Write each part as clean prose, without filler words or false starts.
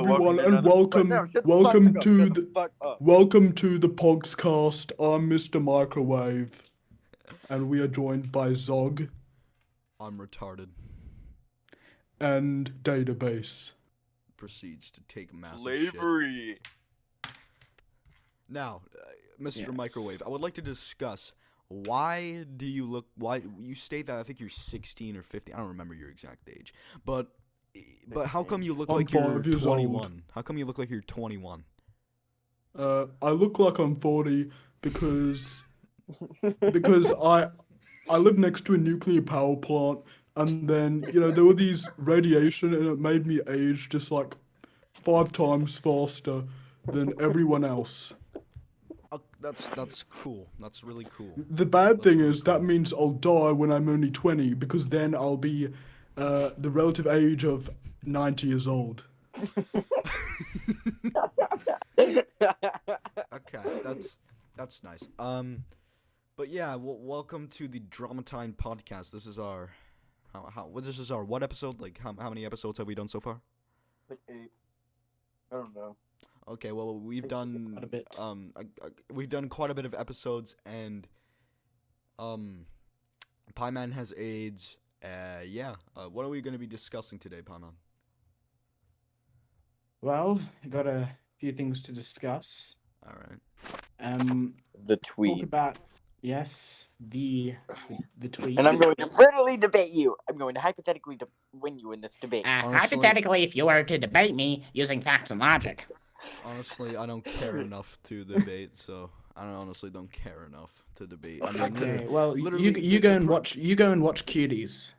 everyone, and welcome to the Pogscast. I'm Mr. Microwave, and we are joined by Zog I'm retarded. and Database. Proceeds to take massive Slavery. shit. Now, Mr. Yes. Microwave, I would like to discuss why you state that I think you're 16 or 15. I don't remember your exact age. But how come you look I'm like you're 5 years old. 21? How come you look like you're 21? I look like I'm 40 because I live next to a nuclear power plant, and then there were these radiation, and it made me age just like 5 times faster than everyone else. That's cool. That's really cool. The bad thing really is that cool. means I'll die when I'm only 20, because then I'll be the relative age of 90 years old. Okay, that's nice. But yeah, welcome to the Dramatine podcast. This is our what episode? Like how many episodes have we done so far? Like 8. I don't know. Okay, well we've done Quite a bit. we've done quite a bit of episodes, and Pieman has AIDS. What are we going to be discussing today, Pieman? Well, I got a few things to discuss. All right. The Talk tweet. about the tweet. And I'm going to brutally debate you. I'm going to hypothetically win you in this debate. Honestly- Hypothetically, if you were to debate me using facts and logic. Honestly, I don't care enough to debate, so I honestly don't care enough to debate. I mean, Okay, well, literally, you go and watch Cuties.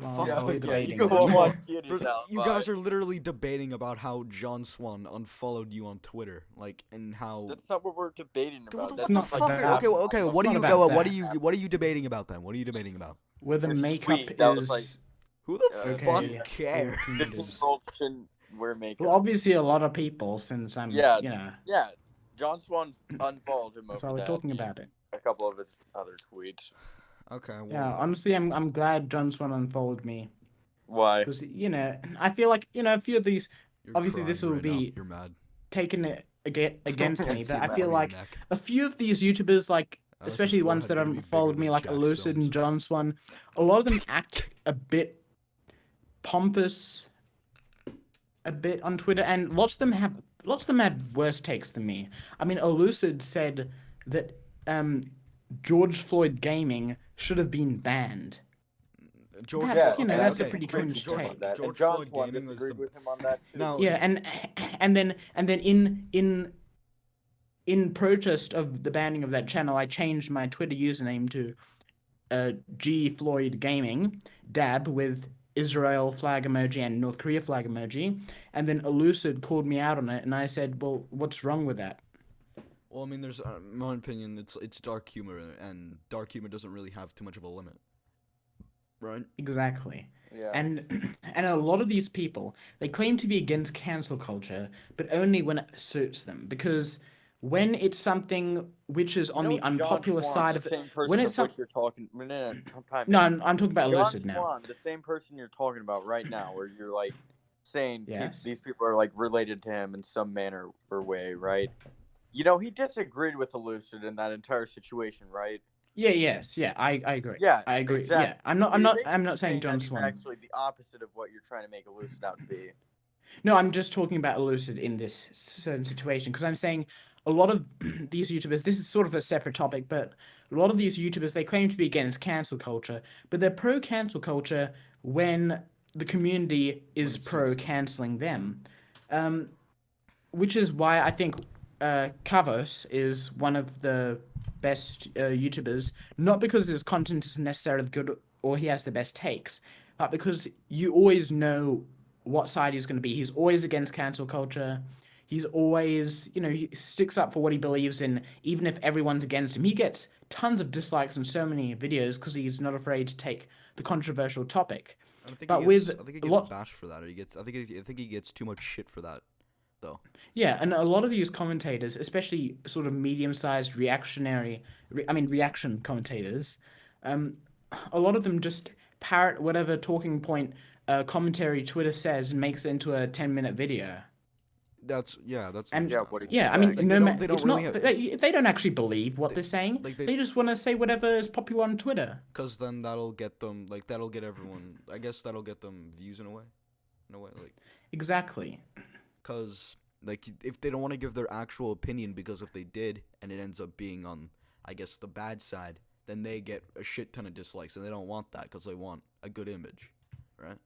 Fuck Yeah, off. yeah, debating. you go watch For- Cuties now, you guys are literally debating about how John Swan unfollowed you on Twitter, like, and how. That's not what we're debating Okay, what about. the That's not fuck? like that. Okay. What do not you about go? that. What are you debating about then? What are you debating about? Where the This makeup tweet, that was is. like- Who the Okay. fuck cares? 15-year-olds shouldn't wear makeup. Well, obviously a lot of people, since I'm, Yeah. you know, Yeah, John Swan unfollowed him that's over why we're that. talking about it. A couple of his other tweets. Okay. Well, Yeah, honestly, I'm glad John Swan unfollowed me, Why? because I feel like a few of these you're obviously this crying will right now. be- You're mad. taken it against me, See but I that feel on your like neck. a few of these YouTubers, like That's especially your ones that forehead gonna have be bigger followed me, than like Jack Elucid Stone's. and John Swan, a lot of them act a bit pompous, a bit on Twitter, and lots of them had worse takes than me. I mean, Elucid said that George Floyd gaming should have been banned. George. That's, okay, that's a okay. pretty George- cringe George- take. That. George And John Floyd Swan gaming was disagreed the- with him on that too. No. Yeah, and then in protest of the banning of that channel, I changed my Twitter username to G Floyd Gaming, dab with Israel flag emoji and North Korea flag emoji, and then Elucid called me out on it, and I said, well, what's wrong with that? Well, I mean, there's, in my opinion, it's dark humor, and dark humor doesn't really have too much of a limit, right? Exactly. Yeah. And a lot of these people, they claim to be against cancel culture, but only when it suits them, because when it's something which is on the unpopular side of it, when it's what you're talking. No, no, I'm talking about John Elucid now. Swan, the same person you're talking about right now, where you're like saying Yes. these people are like related to him in some manner or way, right? You know, he disagreed with Elucid in that entire situation, right? Yeah, yes, yeah, I agree. Yeah, I agree. exactly. Yeah, I'm not You're saying John that he's Swan. actually the opposite of what you're trying to make Elucid out to be. No, I'm just talking about Elucid in this certain situation, because I'm saying a lot of these YouTubers, this is sort of a separate topic, but a lot of these YouTubers, they claim to be against cancel culture, but they're pro cancel culture when the community is pro canceling them. Which is why I think Kavos is one of the best YouTubers, not because his content is necessarily good or he has the best takes, but because you always know what side he's going to be. He's always against cancel culture. He's always, he sticks up for what he believes in, even if everyone's against him. He gets tons of dislikes on so many videos because he's not afraid to take the controversial topic. I think But he with gets, I think he a gets lot- bashed for that. Or I think he gets too much shit for that, though. Yeah, and a lot of these commentators, especially sort of medium-sized reaction commentators, a lot of them just parrot whatever talking point commentary Twitter says and makes it into a 10-minute video. That's And understandable. what do you yeah, I mean, expect? Like, no, they don't it's really not. have- They don't actually believe what They- they're saying. like, They just want to say whatever is popular on Twitter. Cause then that'll get them, like, that'll get everyone. I guess that'll get them views in a way, like, Exactly. cause like if they don't want to give their actual opinion, because if they did and it ends up being on, I guess, the bad side, then they get a shit ton of dislikes, and they don't want that because they want a good image, right?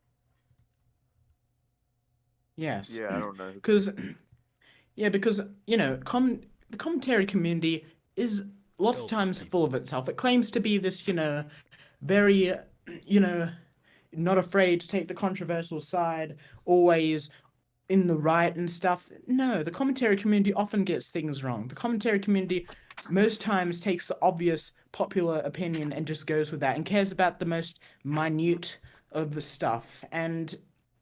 Yes. Yeah, I don't know. Because because the commentary community is lots of Filled with times people. full of itself. It claims to be this very not afraid to take the controversial side, always in the right and stuff. No, the commentary community often gets things wrong. The commentary community most times takes the obvious popular opinion and just goes with that and cares about the most minute of the stuff. And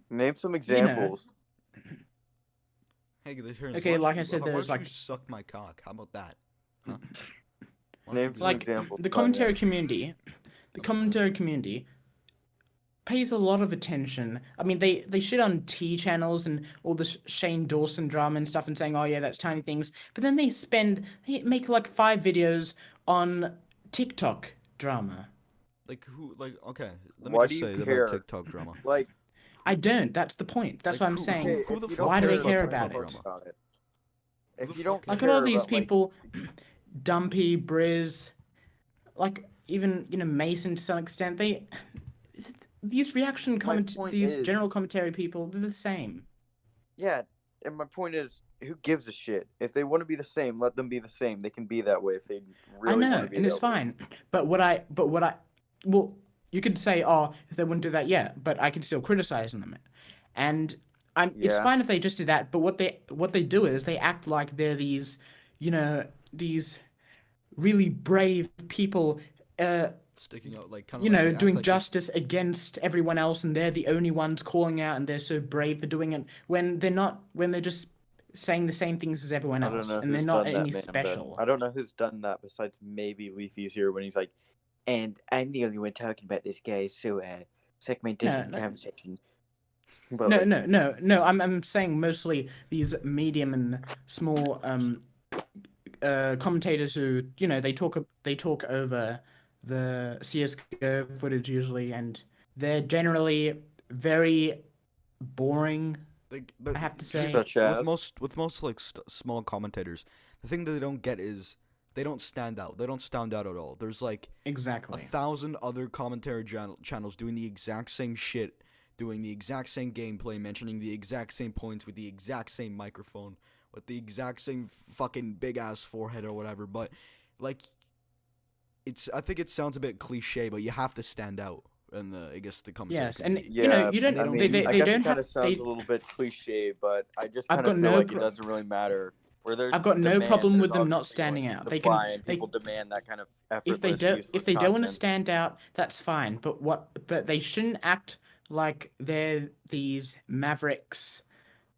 Name some know. examples. Hey, Terrence, Okay, why don't like I you- said, why there's, don't you like- suck my cock? How about that? Huh? Why don't Name you do some that? examples. the by commentary that. community, the commentary community pays a lot of attention. I mean, they shit on T channels and all this Shane Dawson drama and stuff and saying, oh yeah, that's tiny things. But then they make like 5 videos on TikTok drama. Like who? Like okay, let Why me do just you say care? about TikTok drama. Like, I don't. That's the point. That's Like, what I'm who- saying. who- okay, the if you fuck Why do don't they cares care about about TikTok it? drama? it. Who If the you fuck don't cares? Like a lot of care these about, like, people, Dumpy, Briz, like even Mason to some extent, these reaction comment, point these is- general commentary people, they're the same. yeah, and my point is, who gives a shit? If they want to be the same, let them be the same. They can be that way if they really I want know, to be and it's that way. fine. But well, you could say, oh, if they wouldn't do that, yeah, but I could still criticize them. And it's Yeah. fine if they just do that. But what they do is they act like they're these, these really brave people, Sticking out like kind of like they act doing like justice against everyone else, and they're the only ones calling out, and they're so brave for doing it when they're not, when they're just saying the same things as everyone I don't else, know and they're who's not done that, any man. special. I don't know who's done that besides maybe Leafy's here when he's like, and I'm the only one talking about this guy, so suck my dick No, in the no. comment section. But No, like, no. I'm saying mostly these medium and small commentators who they talk over the CS:GO footage usually, and they're generally very boring. but I have to here's- say. Such as? with most like small commentators, the thing that they don't get is they don't stand out. They don't stand out at all. There's like Exactly. 1,000 other commentary channels doing the exact same shit, doing the exact same gameplay, mentioning the exact same points with the exact same microphone, with the exact same fucking big ass forehead or whatever. But like, I think it sounds a bit cliche, but you have to stand out in the the commentary. Yes, and community. Yeah, you don't. I I don't mean, do I that. They guess don't it kind have. of sounds a little bit cliche, but I just I've kind got of feel no like it pro- doesn't really matter. Where there's I've got no demand, problem there's with them not obviously standing going to be out. They supply, can. and people demand that kind of If they effortless, don't useless want to content. stand out, that's fine. But they shouldn't act like they're these mavericks,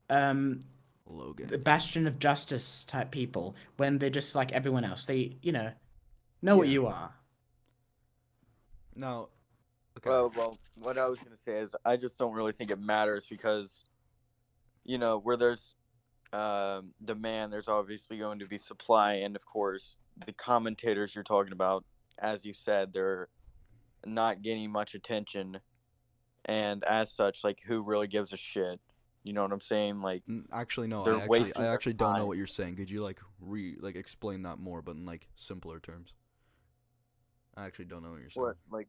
the Logan. bastion of justice type people when they're just like everyone else. They know what Yeah. you are. Now, okay. Well, what I was gonna say is I just don't really think it matters because, where there's demand, there's obviously going to be supply, and of course, the commentators you're talking about, as you said, they're not getting much attention, and as such, like, who really gives a shit? You know what I'm saying? Like, Actually, no. they're I wasting I their actually don't know time. what you're saying. Could you explain that more, but in like simpler terms? I actually don't know what you're saying. what, like,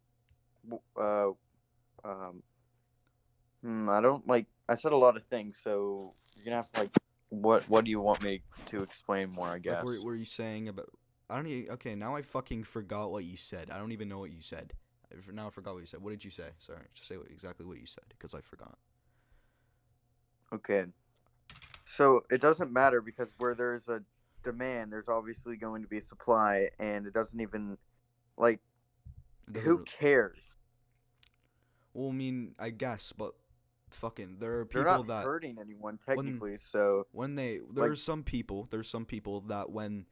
I don't like. I said a lot of things, so you're gonna have to like. What do you want me to explain more? I guess. Like, were you saying about? I don't even. Okay, now I fucking forgot what you said. I don't even know what you said. Now I forgot what you said. What did you say? Sorry, just say exactly what you said, because I forgot. Okay. So it doesn't matter because where there's a demand, there's obviously going to be supply, and it doesn't even like. It doesn't Who really- cares? Well, I mean, I guess, but fucking, there are They're people not that hurting anyone technically. So when there's like- some people that when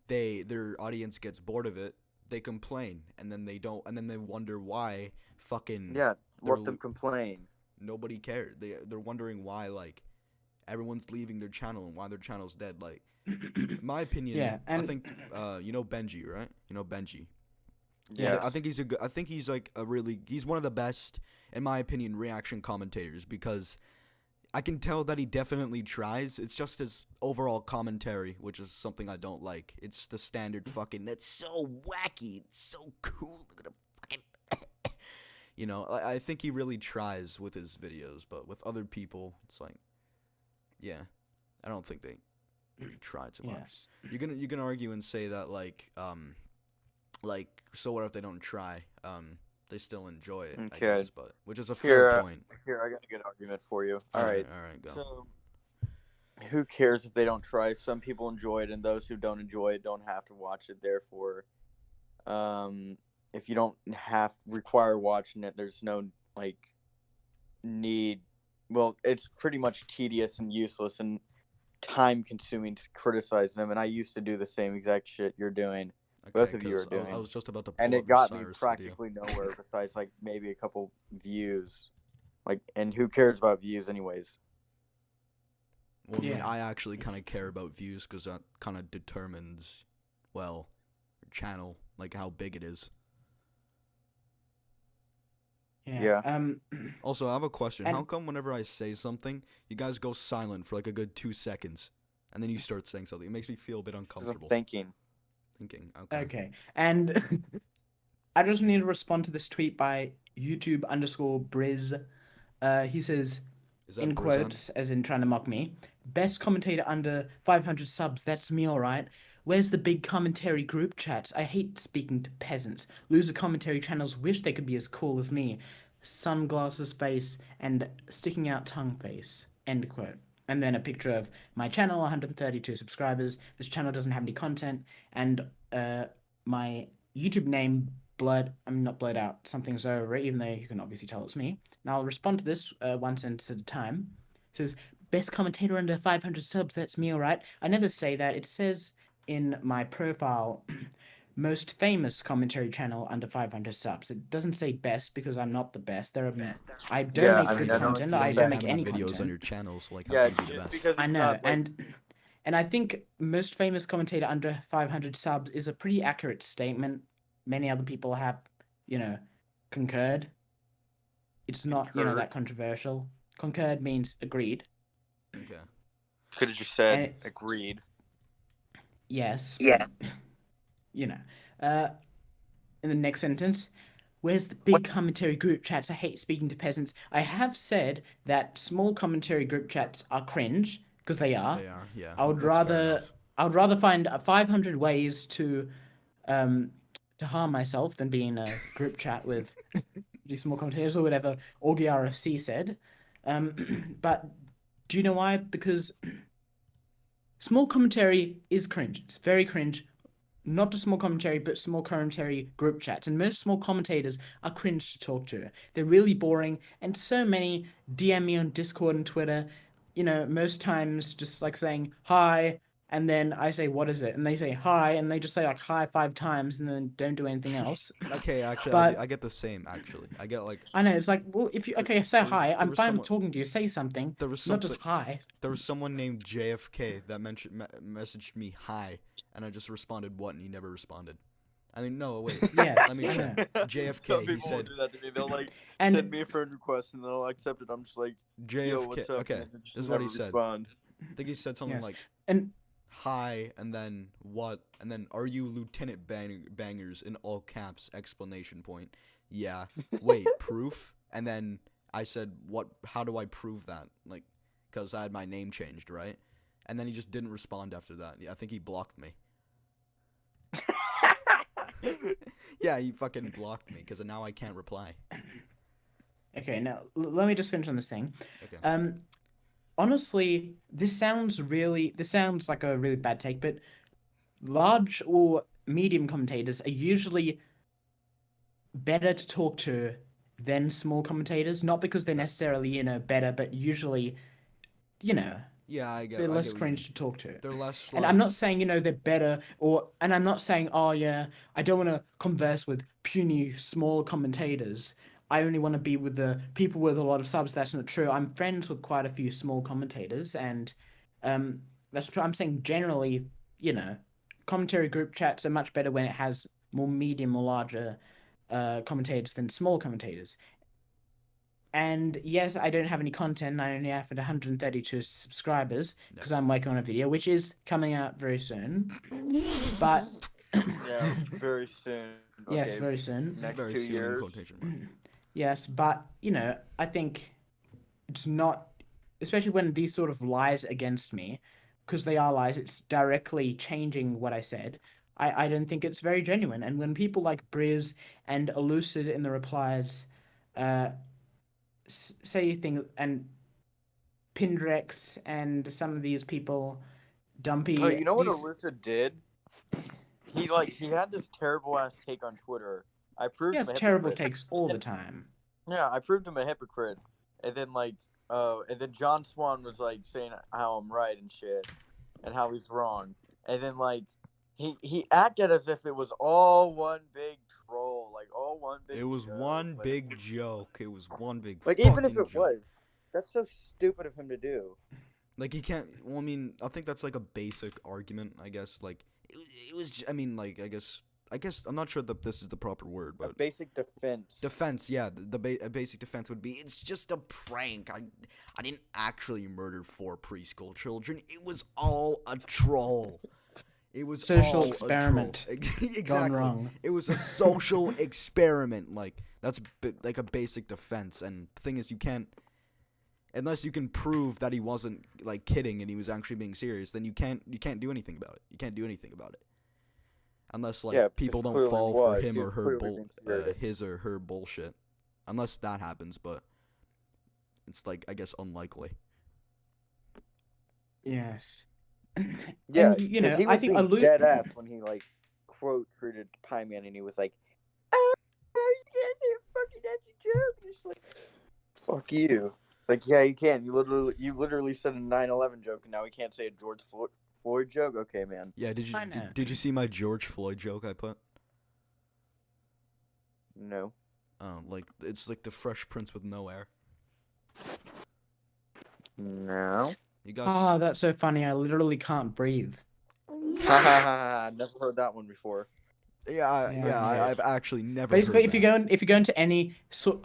their audience gets bored of it, they complain, and then they don't, and then they wonder why fucking yeah, they're let them complain. nobody cares. They're wondering why like everyone's leaving their channel and why their channel's dead. Like, in my opinion, Yeah, I and- think you know Benji, right? You know Benji. Yes. I think he's a good. I think he's like he's one of the best, in my opinion, reaction commentators because I can tell that he definitely tries. It's just his overall commentary, which is something I don't like. It's the standard fucking. That's so wacky. It's so cool. Look at him fucking. You know, I think he really tries with his videos, but with other people, it's like, yeah, I don't think they really try too much. Yes. You can argue and say that like so what if they don't try? They still enjoy it, I Okay. guess, but which is a fair point. Here, I got a good argument for you. All right. all right, go. So, who cares if they don't try? Some people enjoy it, and those who don't enjoy it don't have to watch it. Therefore, if you don't require watching it, there's no like need. Well, it's pretty much tedious and useless and time consuming to criticize them. And I used to do the same exact shit you're doing. Both of you are 'cause doing. I was just about to pull And up it got me Cyrus' video. practically nowhere besides like maybe a couple views. Like, and who cares about views anyways? Well, I mean, Yeah. I actually kind of care about views because that kind of determines, well, your channel, like how big it is. Yeah. Also, I have a question. And- How come whenever I say something, you guys go silent for like a good 2 seconds, and then you start saying something? It makes me feel a bit 'Cause I'm uncomfortable. thinking. Thinking. Okay. Okay. And I just need to respond to this tweet by YouTube_Briz. He says, Is that in Brizan? quotes, as in trying to mock me, best commentator under 500 subs, that's me, alright. Where's the big commentary group chats? I hate speaking to peasants. Loser commentary channels wish they could be as cool as me. Sunglasses face and sticking out tongue face. End quote. And then a picture of my channel, 132 subscribers. This channel doesn't have any content. And my YouTube name, not blurred out, something's over it, even though you can obviously tell it's me. Now I'll respond to this one sentence at a time. It says, best commentator under 500 subs, that's me, alright. I never say that. It says in my profile, most famous commentary channel under 500 subs. It doesn't say best because I'm not the best. I don't Yeah, make I good mean, I know content. it's I the don't best. make any videos content. on your channel, so like, how Yeah, can you be the just best? because it's I know, not like, and I think most famous commentator under 500 subs is a pretty accurate statement. Many other people have, concurred. It's not, Concurred? that controversial. Concurred means agreed. Okay. could have just said And it- agreed. Yes. Yeah. but, in the next sentence, where's the big commentary group chats? I hate speaking to peasants. I have said that small commentary group chats are cringe, because they are. They are, yeah. I would that's fair rather enough. find 500 ways to harm myself than be in a group chat with these small commentators or whatever Augie RFC said. But do you know why? Because small commentary is cringe. It's very cringe. Not just small commentary, but small commentary group chats. And most small commentators are cringe to talk to. They're really boring. And so many DM me on Discord and Twitter, most times just like saying hi. And then I say, what is it? And they say hi. And they just say like hi 5 times and then don't do anything else. Okay, actually, But- I get the same, actually. I get, like, I know. It's like, well, if you, okay, say hi. there I'm was fine someone- with talking to you. Say something. there was Not just something, hi. there was someone named JFK that messaged me hi, and I just responded what, and he never responded. I mean, no, wait. Yes, Let me I check. know. JFK, Some he people will said- do that to me. They'll like And send me a friend request and they'll accept it. I'm just like, JFK. yo, what's up? Okay, And they just this is what he never said. respond. I think he said something Yes. like and hi, and then what, and then are you Lieutenant Bangers in all caps, exclamation point. Yeah. Wait, proof? And then I said, what, how do I prove that? Like, because I had my name changed, right? And then he just didn't respond after that. Yeah, I think he blocked me. Yeah, he fucking blocked me, because now I can't reply. okay, now let me just finish on this thing. Okay. Honestly, this sounds like a really bad take, but large or medium commentators are usually better to talk to than small commentators. Not because they're necessarily, better, but usually, Yeah, I get they're I less get what you cringe mean. to talk to. They're less And like, I'm not saying, they're better, and I'm not saying, oh yeah, I don't want to converse with puny small commentators. I only want to be with the people with a lot of subs. That's not true. I'm friends with quite a few small commentators, and that's true. I'm saying generally, commentary group chats are much better when it has more medium or larger commentators than small commentators. And yes, I don't have any content. I only have 132 subscribers because I'm working on a video, which is coming out very soon. But Yeah, very soon. yes, Okay, very soon. next Very 2 soon in years. quotation marks. Yes, but I think it's not, especially when these sort of lies against me, because they are lies. It's directly changing what I said. I don't think it's very genuine. And when people like Briz and Elucid in the replies, say things, and Pindrex and some of these people, Dumpy. Oh, you know what these, Alyssa did? He had this terrible ass take on Twitter. I he proved has him a terrible hypocrite. takes all the time. Yeah, I proved him a hypocrite. And then and then John Swan was like saying how I'm right and shit, and how he's wrong. And then he acted as if it was all one big troll, like all one big. It was joke. one big joke. It was one big Like fucking even if it joke. was, that's so stupid of him to do. Like he can't. Well, I mean, I think that's like a basic argument. I guess like it was. I mean, like I guess I'm not sure that this is the proper word, A but basic defense. defense. Yeah, a basic defense would be it's just a prank. I didn't actually murder 4 preschool children. It was all a troll. It was Social all experiment a troll. Exactly. gone wrong. It was a social experiment. Like that's like a basic defense. And the thing is, you can't. Unless you can prove that he wasn't like kidding and he was actually being serious, then you can't do anything about it. You can't do anything about it. Unless like Yeah, people because don't clearly fall was. for He him or was her clearly being serious. his or her bullshit. Unless that happens, but it's like I guess unlikely. Yes. Yeah, And, because he I was think being dead ass when he quote treated Pieman, and he was like, "Oh, you can't say a fucking edgy joke." And it's like, fuck you. Like, yeah, you can. You literally said a 9/11 joke, and now we can't say a George Floyd joke. Okay, man. Yeah, did you see my George Floyd joke I put? No. Like it's like the Fresh Prince with no air. No. You guys. Oh, that's so funny. I literally can't breathe. Ha ha ha! Never heard that one before. I've actually never. Basically, heard if you go into any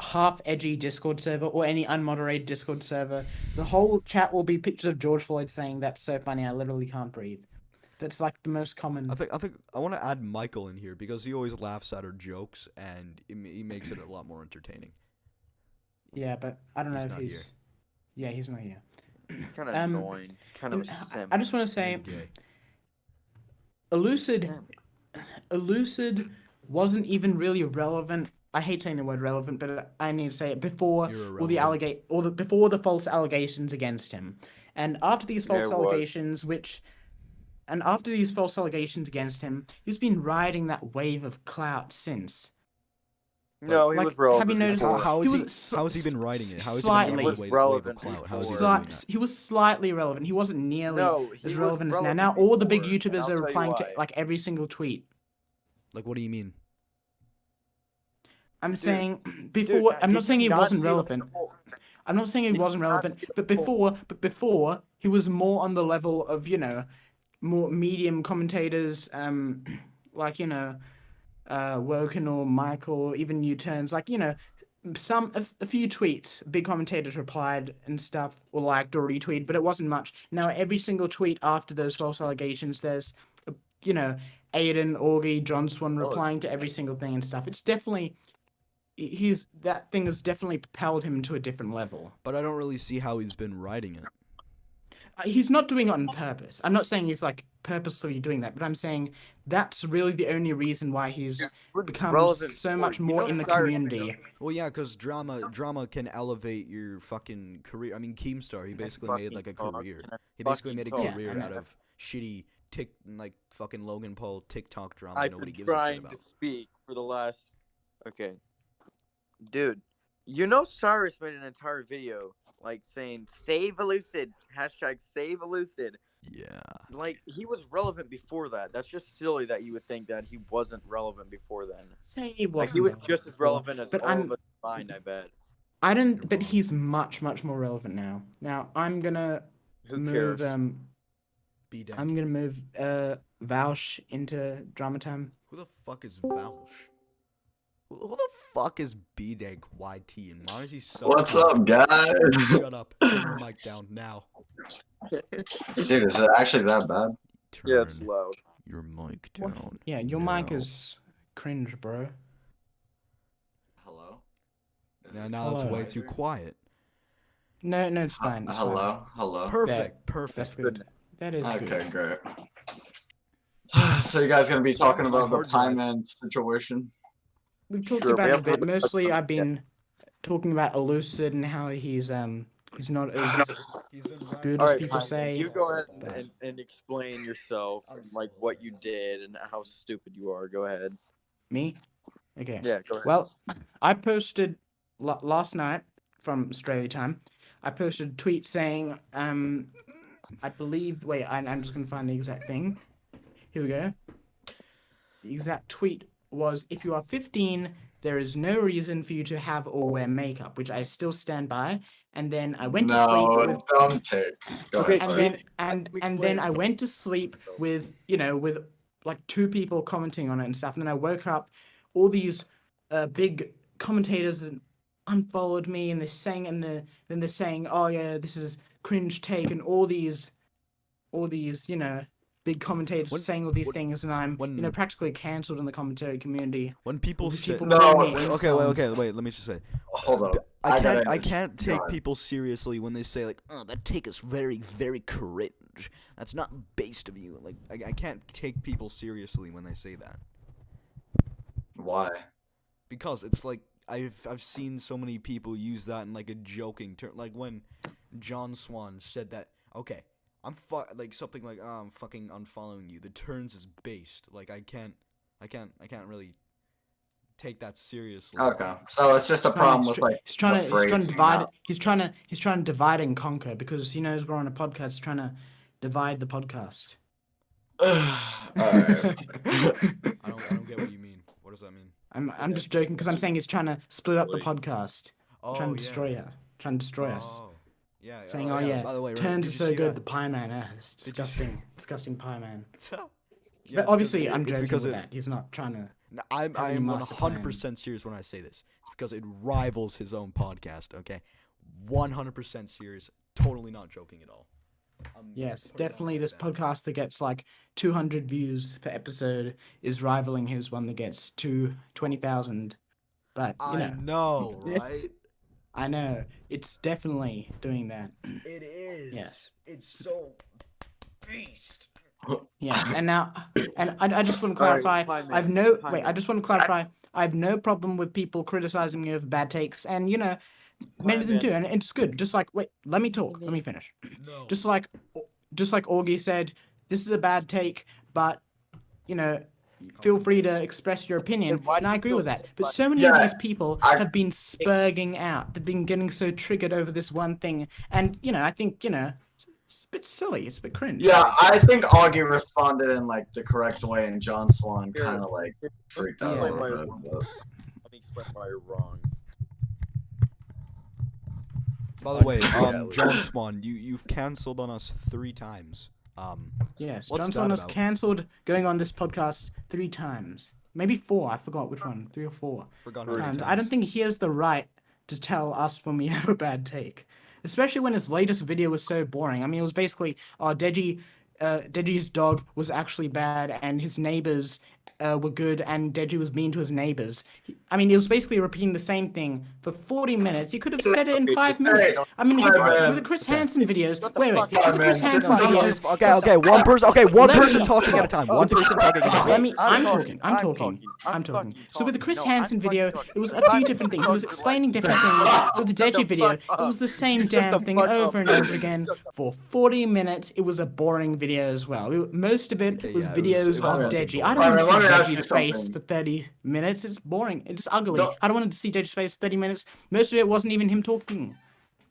half edgy Discord server or any unmoderated Discord server, the whole chat will be pictures of George Floyd saying, "That's so funny. I literally can't breathe." That's like the most common. I think I want to add Michael in here because he always laughs at our jokes and he makes it a lot more entertaining. Yeah, but I don't know He's if not he's. here. Yeah, he's not here. Kind of annoying. Kind of. I just want to say, Gay. Elucid wasn't even really relevant. I hate saying the word relevant, but I need to say it before You're all the irrelevant. before the false allegations against him, and after these false There was. allegations, after these false allegations against him, he's been riding that wave of clout since. No, he Like, was relevant. have you noticed- before. How He is was how has he been writing it? How has slightly- he been He was wave of relevant clout? How is he before. doing that? He was slightly relevant. He wasn't nearly No, he as was relevant as now. relevant Now all the big before, and YouTubers I'll are tell you replying to why. like every single tweet. Like, what do you mean? I'm Dude, saying before. I'm did not saying you he not wasn't see, like, relevant. the whole- I'm not saying he Did you wasn't not relevant, see but the whole- before he was more on the level of more medium commentators, like Woken or Michael, or even U-turns, like a few tweets, big commentators replied and stuff, or liked or retweeted, but it wasn't much. Now every single tweet after those false allegations, there's Aiden, Augie, John Swan replying to every single thing and stuff. It's definitely. That thing has definitely propelled him to a different level. But I don't really see how he's been writing it. He's not doing it on purpose. I'm not saying he's like purposely doing that, but I'm saying that's really the only reason why he's become relevant so for- much you more know in the Cyrus community. Well, yeah, because drama can elevate your fucking career. I mean, Keemstar, he basically made like a career. He basically made a fucking career talk. out of shitty fucking Logan Paul TikTok drama. I've Nobody been gives a shit trying about. to speak for the last. Okay, dude, Cyrus made an entire video saying "Save Elucid" #Save Elucid. Yeah. Like, he was relevant before that. That's just silly that you would think that he wasn't relevant before then. Say he Like, wasn't. he was relevant just as before, relevant as but all I'm of us mind, I bet. I don't, but he's much more relevant now. Now I'm gonna Who move cares? B-Dank. I'm gonna move Vaush into drama time. Who the fuck is Vaush? Who the fuck is B-Dank YT and why is he so What's cool? up, guys? Shut up. Turn your mic down now. Dude, is it actually that bad? Turn Yeah, it's loud. your mic down. Yeah, your mic now. is cringe, bro. Hello? Now it's Hello. way too quiet. No, it's fine. It's fine. Hello? Hello? Perfect. That's Perfect. good. That is Okay, good. great. So you guys gonna be talking Sounds like about the hard drive. Pieman situation? We've talked Sure, we about it a have bit. to- Mostly, I've been talking about Elucid and how he's not as He's been right. good All as right, people Pieman, say. you go ahead but- and explain yourself and like what you did and how stupid you are. Go ahead. Me? Okay. Yeah, go ahead. Well, I posted last night from Australia time. I posted a tweet saying, I believe. Wait, I'm just gonna find the exact thing. Here we go. The exact tweet was, "If you are 15, there is no reason for you to have or wear makeup," which I still stand by. And then I went to sleep No, with don't take. Go Okay, ahead, and sorry. then and then I went to sleep with with like 2 people commenting on it and stuff, and then I woke up, all these big commentators unfollowed me, and they're saying then they're saying, oh yeah, this is cringe take, and all these big commentators When- saying all these when- things, and I'm when- practically cancelled in the commentary community. When people All these say, people No, calling me okay, incels. wait. Let me just say, Hold up. I gotta can't go take ahead. people seriously when they say like, "Oh, that take is very cringe." That's not based of you. Like, I can't take people seriously when they say that Why? because it's like I've seen so many people use that in like a joking term. Like when Swan said that, okay, like something like, "Oh, I'm fucking unfollowing you." The turns is based. Like I can't really take that seriously. Okay, so it's just a problem with like he's trying the to phrase divide. now. He's trying to divide and conquer because he knows we're on a podcast. He's trying to divide the podcast. Alright. I don't get what you mean. What does that mean? I'm just joking because I'm saying he's trying to split up the Wait. podcast, Oh, trying to yeah. destroy us, Oh, yeah. saying, "Oh yeah, By the way, turns did are you so see good, that? the Pieman, it's Did you see- disgusting Pieman." Yeah, But it's obviously, 'cause I'm it's joking because with it- that. He's not trying to. No, I'm Having a master 100% serious when I say this. It's because it rivals his own podcast. Okay, 100% serious. Totally not joking at all. I'm Yes, putting it on definitely. like This that. podcast that gets like 200 views per episode is rivaling his one that gets 20,000. But you I know, Yes. right? I know it's definitely doing that. It is. Yes. It's so beast. Yes, and now, and I just want to All right, clarify. Pieman, I've no wait. I Pieman. just want to clarify. I have no problem with people criticizing me of bad takes, and many of them Pieman. do, and it's good. Just like wait, let me talk. Let me finish. No. Just like Augie said, this is a bad take, but feel free to express your opinion, Then why and do I you agree feel with that. so But bad? so many Yeah, of these people I- have been spurging out. They've been getting so triggered over this one thing, and I think it's a bit silly. It's a bit cringe. Yeah, I think Augie responded in like the correct way, and John Swan Here, kind of like freaked out a Yeah. little bit. But... Let me explain why you're wrong. By the way, Yeah, John Swan, you've canceled on us 3 times. Yes, what's Johnson that was about? cancelled going on this podcast 3 times, maybe 4. I forgot which one, 3 or 4 Forgot how many times. times. I don't think he has the right to tell us when we have a bad take, especially when his latest video was so boring. I mean, it was basically, Deji's dog was actually bad, and his neighbors were good, and Deji was mean to his neighbors. I mean, he was basically repeating the same thing for 40 minutes. He could have said it in 5 minutes. I mean, with the Chris Hansen videos. Wait, with the Chris Hansen videos. Okay, one Let person me- talking at a time. One person talking at a time. Let me. I'm talking, talking. I'm I'm talking. talking, So with the Chris talking. No, I'm Hansen fucking video, talking. it was a I'm few different things. He was talking explaining like- different things. With the Shut the Deji video, fuck it was up. the same Shut damn the thing fuck over up. and over again for 40 minutes. It was a boring video as well. Most of it Okay, was yeah, it was- videos it was of fucking Deji. boring. I don't want to Alright, see let me ask you Deji's face something. for 30 minutes. It's boring. It's ugly. Don't- I don't want to see Deji's face for 30 minutes. Most of it wasn't even him talking.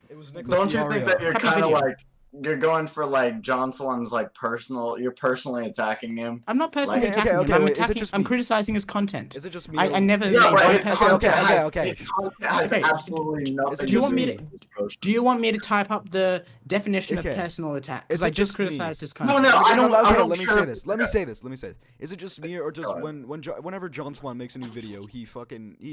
It was Nicholas Don't you think that you're Crappy kind of video. like you're going for like John Swan's like personal. You're personally attacking him. I'm not personally Like- attacking okay, him. I'm wait, is it attacking. just I'm me? criticizing his content. Is it just me? I never Yeah, made but one his personal content okay, has, okay. his content has Okay. absolutely nothing Do you to want me do to- with this post. Do you want me to type up the definition Okay. of personal attack? Is Because it I just just me? criticized his No, content. no, I don't. Okay, I don't let me care. say this. Let me say this. Is it just me or just Go ahead. whenever John Swan makes a new video, he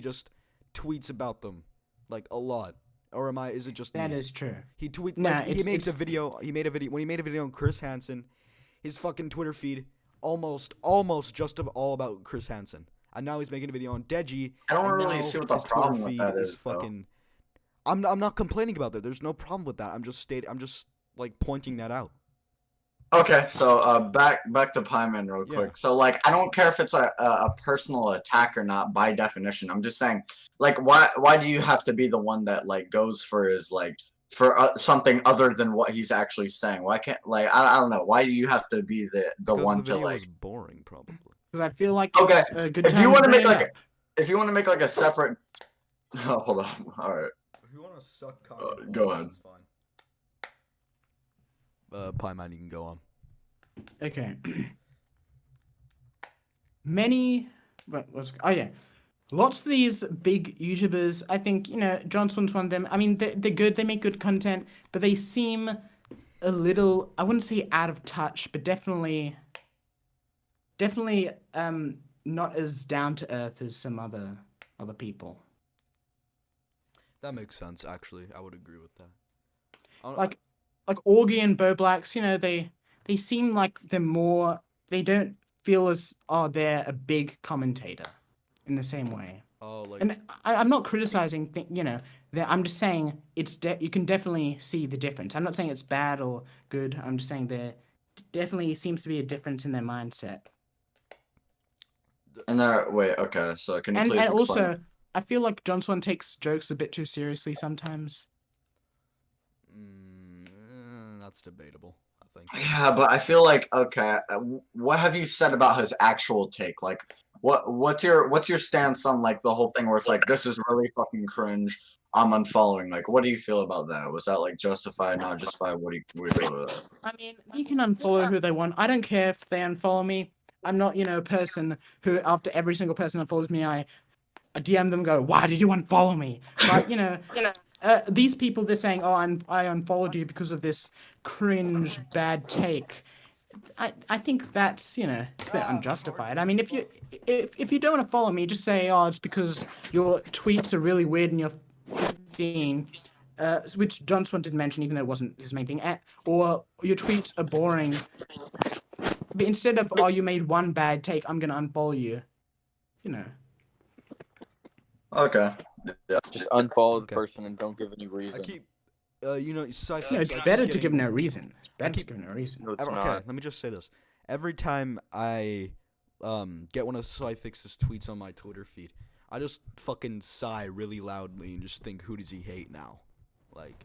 just tweets about them like a lot? Or is it just That me? is true. He tweets Nah, like he it's- makes a it's- video. He made a video when he made a video on Chris Hansen. His fucking Twitter feed almost just all about Chris Hansen. And now he's making a video on Deji. I don't and really now see what the his Twitter problem with feed that is is, though. fucking. I'm not complaining about that. There's no problem with that. I'm just like pointing that out. Okay, so back to Pieman real Yeah. quick. So like, I don't care if it's a personal attack or not by definition. I'm just saying, like, why do you have to be the one that like goes for his like for something other than what he's actually saying? Why can't like I don't know. Why do you have to be the Because one the to video like? was boring, probably. Because I feel like Okay, it's a good if time you want to bring make it like up. if you want to make like a separate. Oh, hold on. All right. If you want to suck go ahead. That's fine. Pieman, you can go on. Okay. Lots of these big YouTubers, I think, John Swan's one of them. I mean, they're good, they make good content, but they seem a little, I wouldn't say out of touch, but definitely not as down to earth as some other people. That makes sense, actually. I would agree with that. Like Augie and Bo Blacks, they seem like they're more, they don't feel as, they're a big commentator in the same way. Oh, like And I'm not criticizing, I'm just saying you can definitely see the difference. I'm not saying it's bad or good. I'm just saying there definitely seems to be a difference in their mindset. And there. Wait. Okay. So can you And please explain? also, I feel like John Swan takes jokes a bit too seriously sometimes. that's debatable, I think. Yeah, but I feel like okay. What have you said about his actual take? Like, what's your stance on like the whole thing where it's like this is really fucking cringe. I'm unfollowing. Like, what do you feel about that? Was that like justified, not justified? What do you feel about that? I mean, you can unfollow who they want. I don't care if they unfollow me. I'm not, a person who, after every single person unfollows me, I DM them and go, why did you unfollow me? But, these people, they're saying, I unfollowed you because of this cringe, bad take. I think that's, it's a bit unjustified. I mean, if you don't want to follow me, just say, it's because your tweets are really weird and you're 15, which John Swan did mention, even though it wasn't his main thing, or your tweets are boring. But instead of, you made one bad take, I'm going to unfollow you. Okay. Yeah. Just unfollow the Okay. person and don't give any I reason. keep, No, it's better to give no reason. It's better to keep- give no reason. No, it's Okay, not. let me just say this. Every time I get one of Cyfix's tweets on my Twitter feed, I just fucking sigh really loudly and just think, who does he hate now? Like,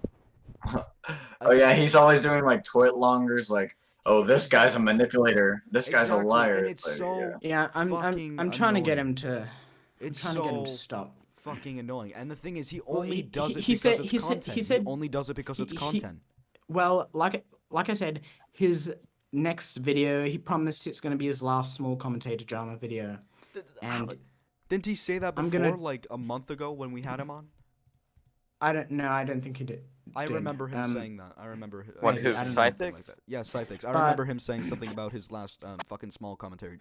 Oh yeah, he's always doing like twit longers, like, oh, this guy's a manipulator, this guy's a Exactly, liar. and it's like, so yeah. Yeah, I'm fucking trying to get annoying. him to. I'm It's trying to get him to so stop. fucking annoying. And the thing is, he Well, only he- does he- it he because said- it's he said- content. he said- only does it because it's he- content. Well, like I said, his next video, he promised it's going to be his last small commentator drama video. And Didn't he say that I'm before, gonna- like a month ago when we had him on? I don't know. I don't think he did. I did. remember him saying that. I remember. What, who, something I don't like Cyfix? that. Yeah, Cyfix. I But- remember him saying something about his last fucking small commentary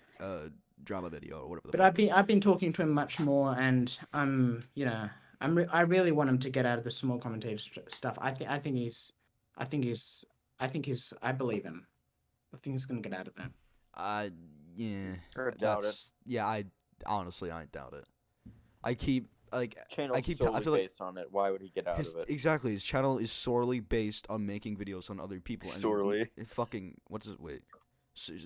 drama video or whatever. The But fuck. I've been talking to him much more, and I really want him to get out of the small commentator stuff. I believe him. I think he's gonna get out of it. Yeah. Or doubt it. that's- Yeah, I doubt it. I keep like Channel I keep solely I feel like based on it. Why would he get out his, of it? exactly his channel is sorely based on making videos on other people. And Sorely. it fucking what's it? Wait.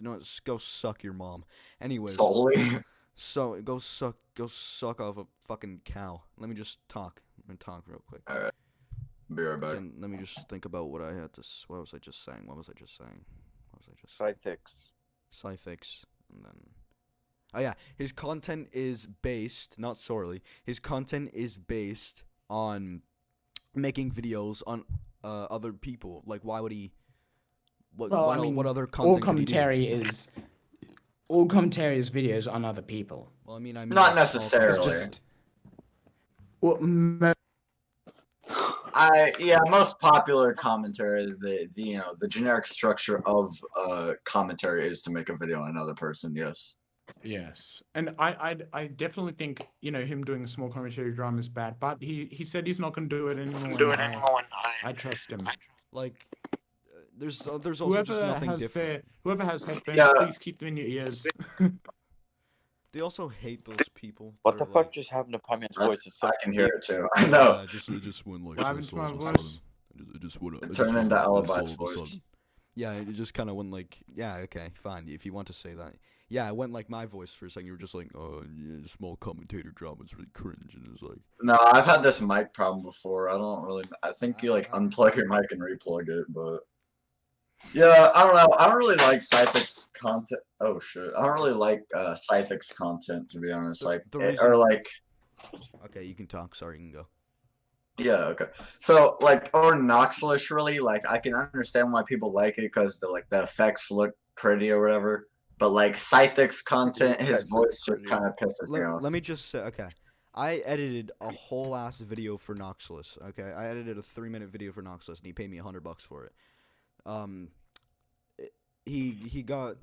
No, go suck your mom. Anyways. Solely. So go suck off a fucking cow. Let me just talk. Let me talk real quick. Alright. Be right back. Let me just think about what I had to. What was I just saying? Cyfix. Cyfix, and then. Oh yeah, his content is based, not sorely. His content is based on making videos on other people. Like, why would he Well, I mean, what other all content could he do? all commentary is videos on other people. Well, I mean Not like, small It's necessarily. just well, Yeah, most popular commentary, the generic structure of commentary is to make a video on another person. Yes. Yes, and I definitely think him doing a small commentary drama is bad, but he said he's not gonna do it anymore. And I trust him. like there's also just nothing different. Whoever has headphones, Yeah. please keep them in your ears. They also hate those people. What that the are, fuck like, just happened to Pieman's I voice? It's so can hear deep. it too. I know. it just went like What happened this to my all of a voice? sudden. It just went. It turned into Alibi's voice. Sudden. Yeah, it just kind of went like, yeah, okay, fine. If you want to say that, yeah, it went like my voice for a second. You were just like, yeah, small commentator drama is really cringe, and it was like, No, I've had this mic problem before. I don't really. I think you like unplug your mic and replug it, but yeah, I don't know. I don't really like Scythic's content. Oh shit, I don't really like Scythic's content to be honest. The- Like the or reason- like okay, you can talk. Sorry, you can go. yeah, okay. So like or Noxlish really like I can understand why people like it because the effects look pretty or whatever. But like Scythic's content, his Effects look voice just pretty. kind of pisses me off. Let me just say, okay, I edited a whole ass video for Noxless. Okay, I edited a 3-minute video for Noxless, and he paid me $100 for it. He got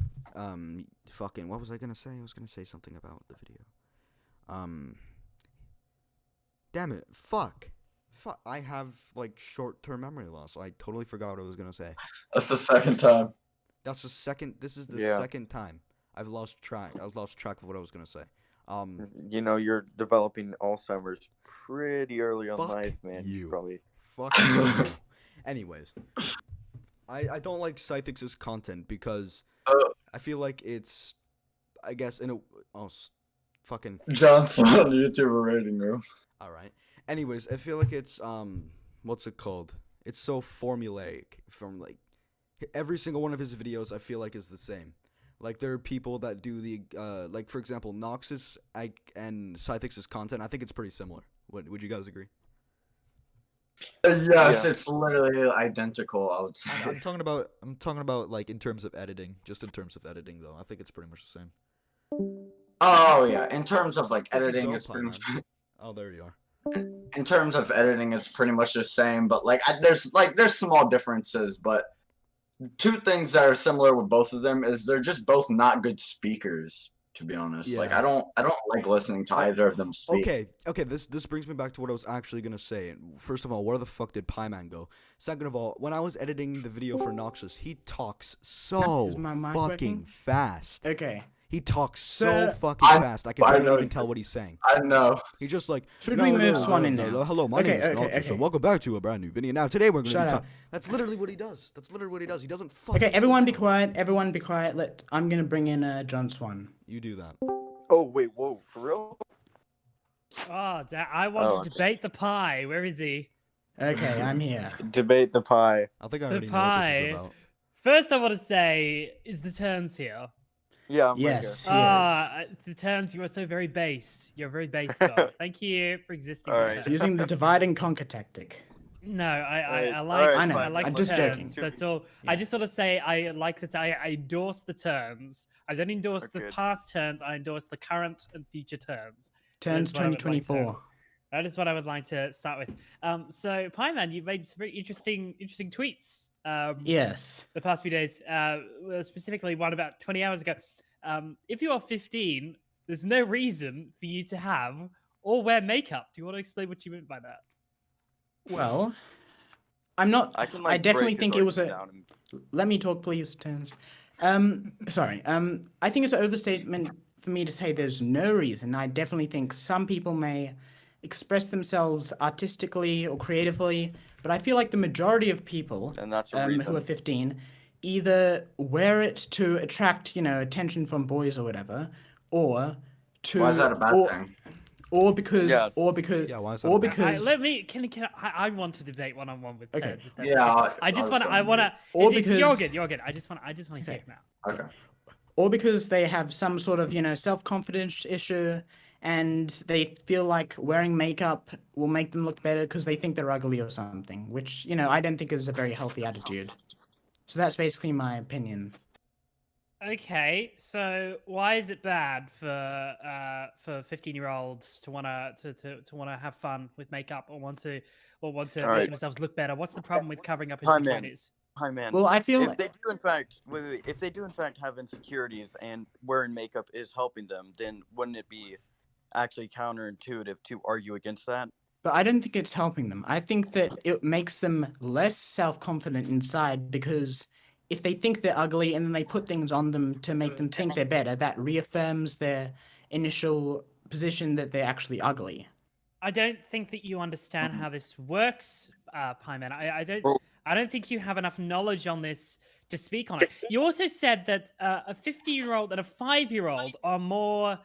fucking, what was I gonna say? I was gonna say something about the video. Damn it, fuck. I have like short-term memory loss. I totally forgot what I was gonna say. That's the second time. That's the second. This is the Yeah. second time I've lost track. I lost track of what I was gonna say. You're developing Alzheimer's pretty early on Fuck life, man. you. Probably. Fuck you. Anyways, I don't like Scythix's content because I feel like it's, I guess fucking Johnson on YouTuber rating room. all right. Anyways, I feel like it's what's it called? It's so formulaic from like every single one of his videos. I feel like is the same. Like there are people that do the like for example Noxus and Scythix's content. I think it's pretty similar. Would you guys agree? Yes, Yeah. it's literally identical. I would say. I'm talking about like in terms of editing. Just in terms of editing though. I think it's pretty much the same. Oh yeah, in terms of like Where'd you editing, go, it's pretty much. Pieman? Oh, there you are. In terms of editing, it's pretty much the same. But like, there's small differences. But two things that are similar with both of them is they're just both not good speakers. To be honest, like Yeah. I don't like listening to either of them speak. Okay. This brings me back to what I was actually gonna say. First of all, where the fuck did Pieman go? Second of all, when I was editing the video for Noxus, he talks so Is my mic fucking working? fast. okay. He talks so Sir, fucking fast. I can I barely know even you- tell what he's saying. I know. He's just like, Should we move Swan in now? Hello, my Okay, name is okay, Noxus, okay. and welcome back to a brand new video. Now, today we're gonna Shut be up. talking. That's literally what he does. He doesn't fucking. Okay, everyone be quiet. Everyone be quiet. I'm gonna bring in John Swan. You do that. Oh wait, whoa, for real? Oh, I want Oh, to debate the pie. Where is he? Okay, I'm here. Debate the pie. I think I The already know what this pie. is about. First, I want to say, is the turns here? Yeah, I'm Yes. right here. The terms, you are so very base. You're a very base guy. Thank you for existing. All with right. us. So using the divide and conquer tactic. No, I Alright, like alright, I know, I like I'm the just terms. joking. That's all. I just want to say I like that. I endorse the terms. I don't endorse the Okay. past turns. I endorse the current and future terms. Turns That's what I would like to- 2024. That is what I would like to start with. So Pieman, you made some very interesting tweets. Yes. The past few days, specifically one about 20 hours ago. If you are 15, there's no reason for you to have or wear makeup. Do you want to explain what you meant by that? Well, I'm not. I can I like definitely break his think it was a. argument down and- Let me talk, please, Turns. Sorry. I think it's an overstatement for me to say there's no reason. I definitely think some people may express themselves artistically or creatively, but I feel like the majority of people And that's a reason. who are 15 either wear it to attract, attention from boys or whatever, or to Why is that a bad thing? or because Yes. or because Yeah, why is that or a bad thing? because Let me. Can I want to debate one on one with Okay. Terns. if that's Yeah, okay. I just want to. I want to. Or You're because- good. You're good. I just want to hear Okay. him out. Okay. or because they have some sort of self-confidence issue and they feel like wearing makeup will make them look better because they think they're ugly or something, which I don't think is a very healthy attitude. So that's basically my opinion. Okay, so why is it bad for 15-year-olds to wanna to wanna have fun with makeup or want to make Alright. themselves look better? What's the problem with covering up Hi, man. insecurities? Hi, man. Well, I feel If they do in fact, if they do in fact have insecurities and wearing makeup is helping them, then wouldn't it be actually counterintuitive to argue against that? But I don't think it's helping them. I think that it makes them less self-confident inside because if they think they're ugly and then they put things on them to make them think they're better, that reaffirms their initial position that they're actually ugly. I don't think that you understand how this works, Pieman. Well- I don't think you have enough knowledge on this to speak on it. You also said that a 50-year-old and a 5-year-old are more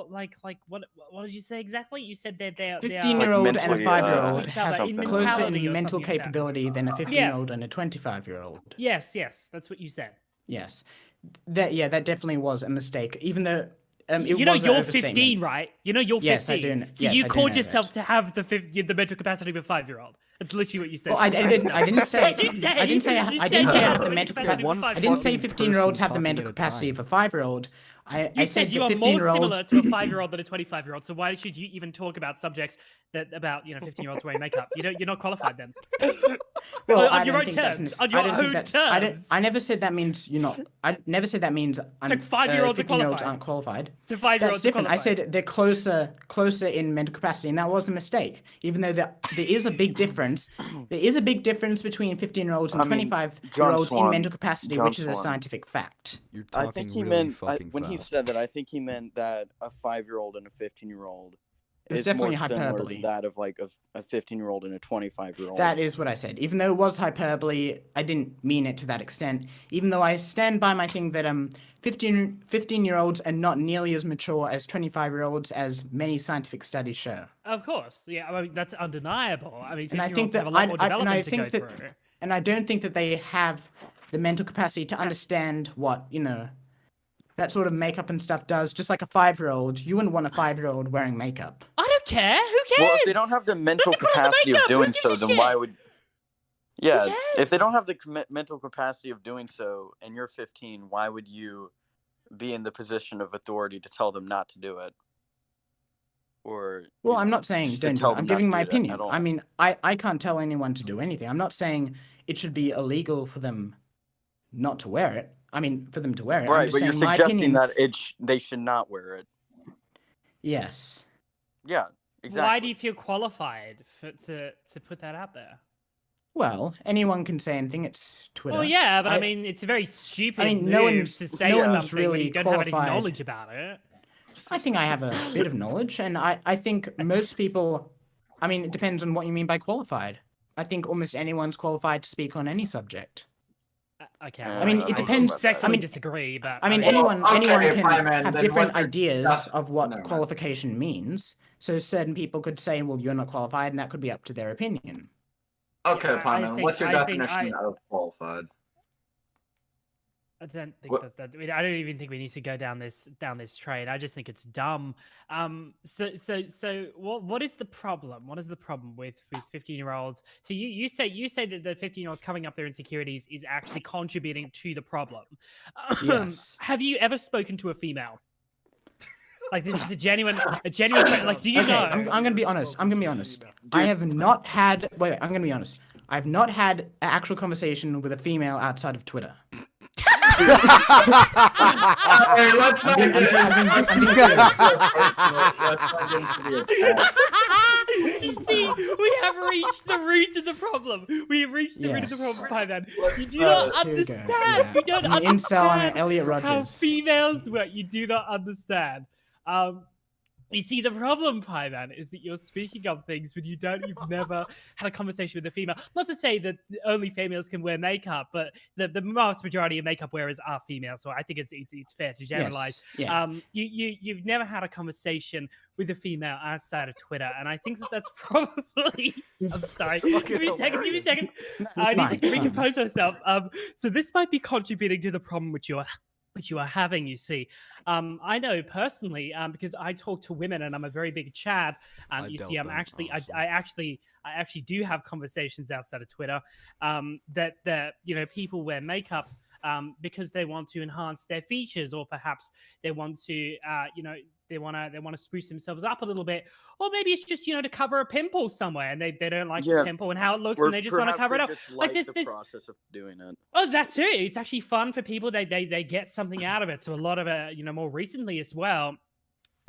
like what did you say exactly? You said they're 15-year-old and a mentally, 5-year-old each have other in closer mentality in or mental something like that. capability than a 15-year-old and a 25-year-old. Yes, that's what you said. Yes. That definitely was a mistake. Even though it You know was an you're overstatement. 15, right? You know you're 15. Yes, I do. So Yes, you I do called know yourself that. to have the mental capacity of a 5-year-old. That's literally what you said. Well, I didn't say. You said- I didn't say. you I didn't said say you I have have the the mental capacity capacity. of a I didn't say fucking 15-year-olds have the person mental talking at a capacity of time. a 5-year-old. I You said said you the are more 15-year-old. similar to a 5-year-old than a 25-year-old. So why should you even talk about subjects about 15-year-olds wearing makeup? You're not qualified then. Well, on I your don't own think that's terms. I On your don't think own that's. terms. I never said that means you're not. I never said that means. So 5-year-olds are 15-year-olds qualified. aren't qualified. So 5-year-olds That's are different. I qualified. said they're closer in mental capacity, and that was a mistake. Even though there is a big difference. There is a big difference between 15-year-olds and I mean, 25-year-olds in Swan, mental capacity, John which is a Swan. scientific fact. You're I talking think he really meant fucking when he fast. said that. I think he meant that a 5-year-old and a 15-year-old It's is more definitely similar hyperbole. than that of like a 15-year-old and a 25-year-old. That is what I said. Even though it was hyperbole, I didn't mean it to that extent. Even though I stand by my thing that 15-year-olds are not nearly as mature as 25-year-olds, as many scientific studies show. Of course. Yeah, I mean, that's undeniable. I mean, And I 15-year-olds think have that a lot more and I development to think go that, through. and I don't think that they have the mental capacity to understand what that sort of makeup and stuff does. Just like a 5-year-old, you wouldn't want a 5-year-old wearing makeup. I don't care. Who cares? Well, if they don't have the mental the color of the capacity of makeup. Who doing gives so, a then shit? why would? Yeah, if cares? they don't have the mental capacity of doing so, and you're 15, why would you be in the position of authority to tell them not to do it? Or Well, I'm not saying just to don't do tell it. I'm them not giving to my do that opinion. at all. I mean, I can't tell anyone to do anything. I'm not saying it should be illegal for them not to wear it. I mean, for them to wear it. I'm Right, just but you're saying my suggesting opinion. that they should not wear it. Yes. Yeah, exactly. Why do you feel qualified to put that out there? Well, anyone can say anything. It's Twitter. Well, yeah, but I I- mean, it's a very stupid mean, move no one's- to say no one's something when really you don't have any qualified. knowledge about it. I think I have a bit of knowledge, and I think most people. I mean, it depends on what you mean by qualified. I think almost anyone's qualified to speak on any subject. Okay. I well, mean, it depends- Respectfully I mean- disagree, but I mean, Well, anyone okay, can fine, man, have then different what's your- ideas that's- of what never mind. qualification means. So certain people could say, "Well, you're not qualified," and that could be up to their opinion. Okay, Yeah, I Pieman, think- what's your I think definition of qualified? I don't think What- I don't even think we need to go down this train. I just think it's dumb. So what is the problem? What is the problem with 15-year-olds? So you say that the 15-year-olds coming up their insecurities is actually contributing to the problem. Yes. Have you ever spoken to a female? Like, this is a genuine question. Like, do you Okay, know? I'm gonna be honest. I have not had. Wait, I'm gonna be honest. I've not had an actual conversation with a female outside of Twitter. Hey, let's not I'm get being serious. Let's not get into the attack. You see, we have reached the root of the problem. We have reached the root of the Yes. problem, Pieman. You do not Here we go. understand. Yeah. You don't I'm an incel and an understand Elliot how Rodgers. females work. You do not understand. You see, the problem, Pieman, is that you're speaking of things when you've never had a conversation with a female. Not to say that only females can wear makeup, but the vast majority of makeup wearers are female. So I think it's fair to generalize. Yes. Yeah. You've never had a conversation with a female outside of Twitter, and I think that's probably. I'm sorry. Give me a second. Give me a second. I need to fine, it's fine. recompose myself. So this might be contributing to the problem which you're which you are having, you see. I know personally, because I talk to women and I'm a very big Chad. I You see, doubt I'm that, actually, honestly. I actually do have conversations outside of Twitter. That people wear makeup because they want to enhance their features, or perhaps they want to, they want to spruce themselves up a little bit, or maybe it's just to cover a pimple somewhere, and they don't like the Yeah, pimple and how it looks, or and they just want to perhaps cover they it up. just Like like this, the process of doing it. Oh, that too. It's actually fun for people. They get something out of it. So a lot of it, more recently as well,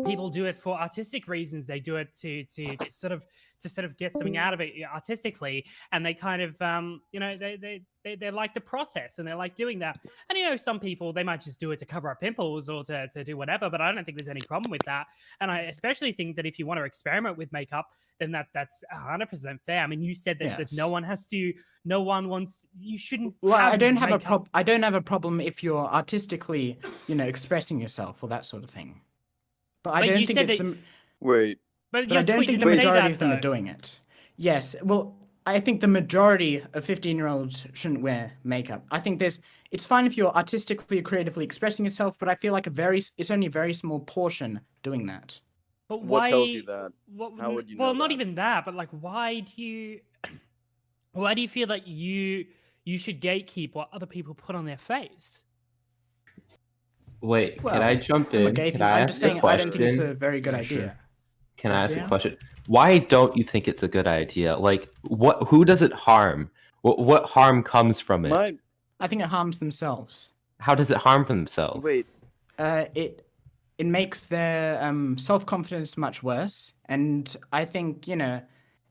people do it for artistic reasons. They do it to sort of get something out of it artistically, and they kind of they like the process and they like doing that. And some people, they might just do it to cover up pimples or to do whatever. But I don't think there's any problem with that. And I especially think that if you want to experiment with makeup, then that's 100% fair. I mean, you said that no Yes. one has to. No one wants. You shouldn't. Well, I don't have makeup. I don't have a problem if you're artistically, expressing yourself or that sort of thing. But I But don't you think said it's that- the. Wait, But But I your don't tweet think the didn't say majority that, of them are though. doing it. Yes. Well, I think the majority of 15-year-olds shouldn't wear makeup. I think it's fine if you're artistically or creatively expressing yourself, but I feel like it's only a very small portion doing that. But what why? tells you that? What, How would you well, know not that? even that, but like, why do you? Why do you feel that you should gatekeep what other people put on their face? Wait, Well, can I jump I'm not in? Can gaping. I I'm ask just a saying I don't think it's question? a very good Yeah, idea. sure. Can I ask a Yeah. question? Why don't you think it's a good idea? Like, who does it harm? What harm comes from it? My I think it harms themselves. How does it harm themselves? wait, It makes their self-confidence much worse, and I think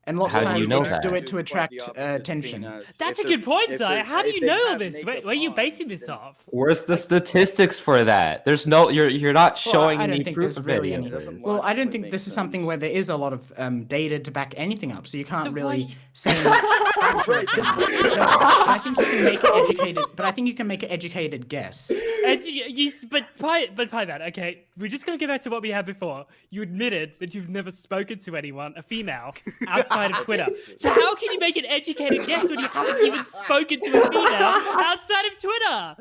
and lots How of do you times know they just do that? it to attract attention. That's a good point, Zai. How do you know this? Where are you basing this off? Where's the statistics for that? There's no. You're not showing I don't any think proof there's of really any any. of this. Well, I don't logically think make this is something sense. where there is a lot of data to back anything up, so you can't So really why- say factual Right, things. then- But I think you can make an educated. But I think you can make an educated guess. But Pieman, okay, we're just gonna go back to what we had before. You admitted that you've never spoken to anyone, a female, outside of Twitter. So how can you make an educated guess when you haven't even spoken to a female outside of Twitter?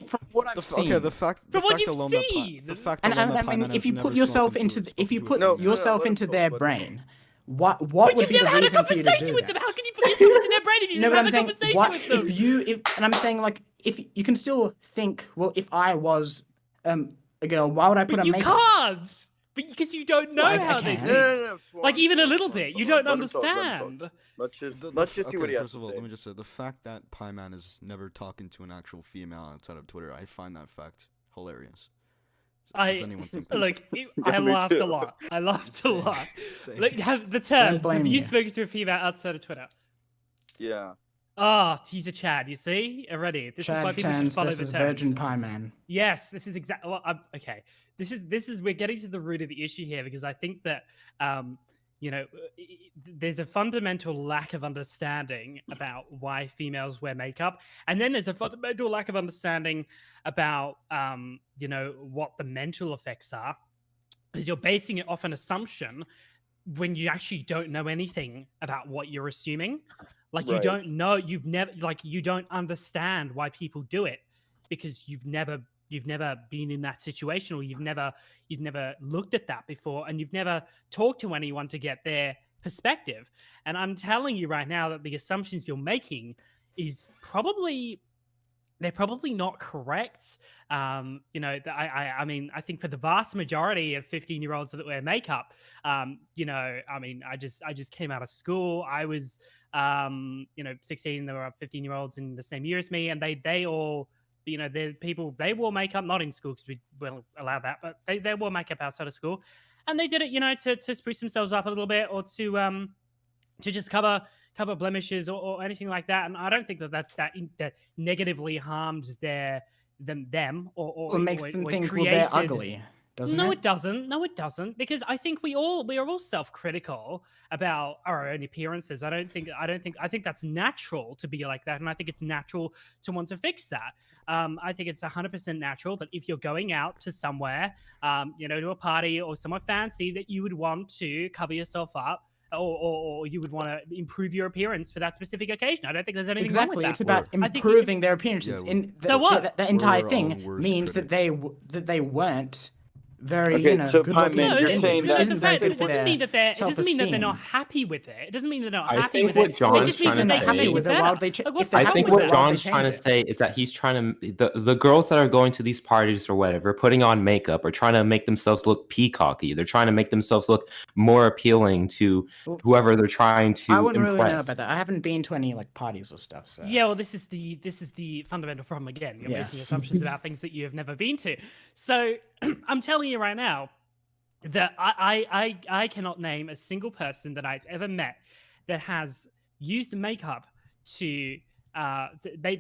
From what I've seen. Okay, the fact. From what fact you've alone that seen! the fact And alone that I mean, Pieman if has you never put yourself spoken into to- if you spoken put to a No, female. yourself let him into talk, their let him brain, what But would you've be the never had a reason for you to conversation do with that? them. How can you put yourself into their brain if you No, never but had I'm a saying, conversation what with them? and I'm saying, like, if you can still think, well, if I was a girl, why would I put But a you makeup? can't! Because you don't know Well, I how they can. think. Swan, Like, even a Swan, little Swan, bit. You Swan, don't let him talk, let him talk. understand. Let's just see what he has First to of all, say. let me just say the fact that Pieman is never talking to an actual female outside of Twitter. I find that fact hilarious. Does anyone think that? Look, Yeah, I me laughed too. a lot. I laughed a lot. Same. Like, the terms. blame Have you you. spoken to a female outside of Twitter? Yeah. Oh, he's a Chad. You see already. This is why Chad people should Turns follow the versus terms. Virgin Pie Man. Yes, this is exactly. Well, okay, this is we're getting to the root of the issue here because I think that there's a fundamental lack of understanding about why females wear makeup, and then there's a fundamental lack of understanding about what the mental effects are, because you're basing it off an assumption when you actually don't know anything about what you're assuming. Like you Right. don't know, you don't understand why people do it because you've never been in that situation, or you've never looked at that before, and you've never talked to anyone to get their perspective. And I'm telling you right now that the assumptions you're making is probably not correct. I mean, I think for the vast majority of 15-year-olds that wear makeup, I mean, I just came out of school. I was, 16. There were 15-year-olds in the same year as me, and they all, they wore makeup, not in school because we weren't allowed that, but they wore makeup outside of school, and they did it, to spruce themselves up a little bit, or to just cover blemishes or anything like that. And I don't think that negatively harms them or It makes them think, well, they're ugly, doesn't No, it? it doesn't. No, it doesn't. Because I think we are all self-critical about our own appearances. I think that's natural to be like that, and I think it's natural to want to fix that. I think it's 100% natural that if you're going out to somewhere, to a party or somewhere fancy, that you would want to cover yourself up or you would want to improve your appearance for that specific occasion. I don't think there's anything Exactly. wrong with It's that. about I think you can- improving their appearances. Yeah, In So what? that entire We're our thing own worst means critic. that they weren't very, Okay, so good looking Pieman, to you're begin saying with, that- which the isn't very fact good it for doesn't their mean that they're it doesn't mean that they're not self-esteem. happy with it. It doesn't mean they're not I happy think with what it. It John's just means trying that to they say- can make with it it, why better. would they Like, what's if they're the I happy think problem with with what it, why would they John's trying to change it? say is that he's trying to the girls that are going to these parties or whatever, putting on makeup or trying to make themselves look peacocky. They're trying to make themselves look more appealing to Well, whoever they're trying to I wouldn't really know impress. about that. I haven't been to any like parties or stuff. So. Yeah, well, this is the fundamental problem again. You're making Yes. assumptions about things that you have never been to. So I'm telling you right now that I cannot name a single person that I've ever met that has used makeup to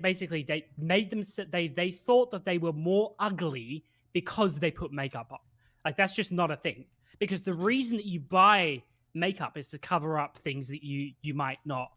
basically they made them they thought that they were more ugly because they put makeup on. Like that's just not a thing. Because the reason that you buy makeup is to cover up things that you might not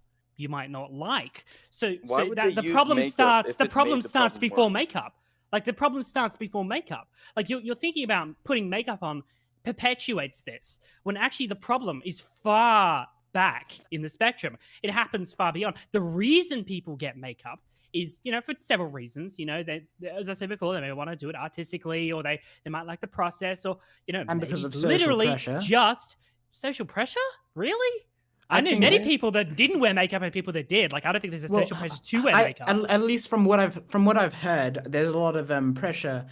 like. So Why so would that they the use problem makeup starts if the it problem made the starts problem before worse? makeup. Like the problem starts before makeup. Like you're thinking about putting makeup on perpetuates this when actually the problem is far back in the spectrum. It happens far beyond. The reason people get makeup is, for several reasons. They, as I said before, they may want to do it artistically, or they might like the process, or And maybe because of it's social literally pressure. just social pressure. Really? I know think- many people that didn't wear makeup and people that did. Like I don't think there's a social pressure to wear makeup. At least from what I've heard, there's a lot of pressure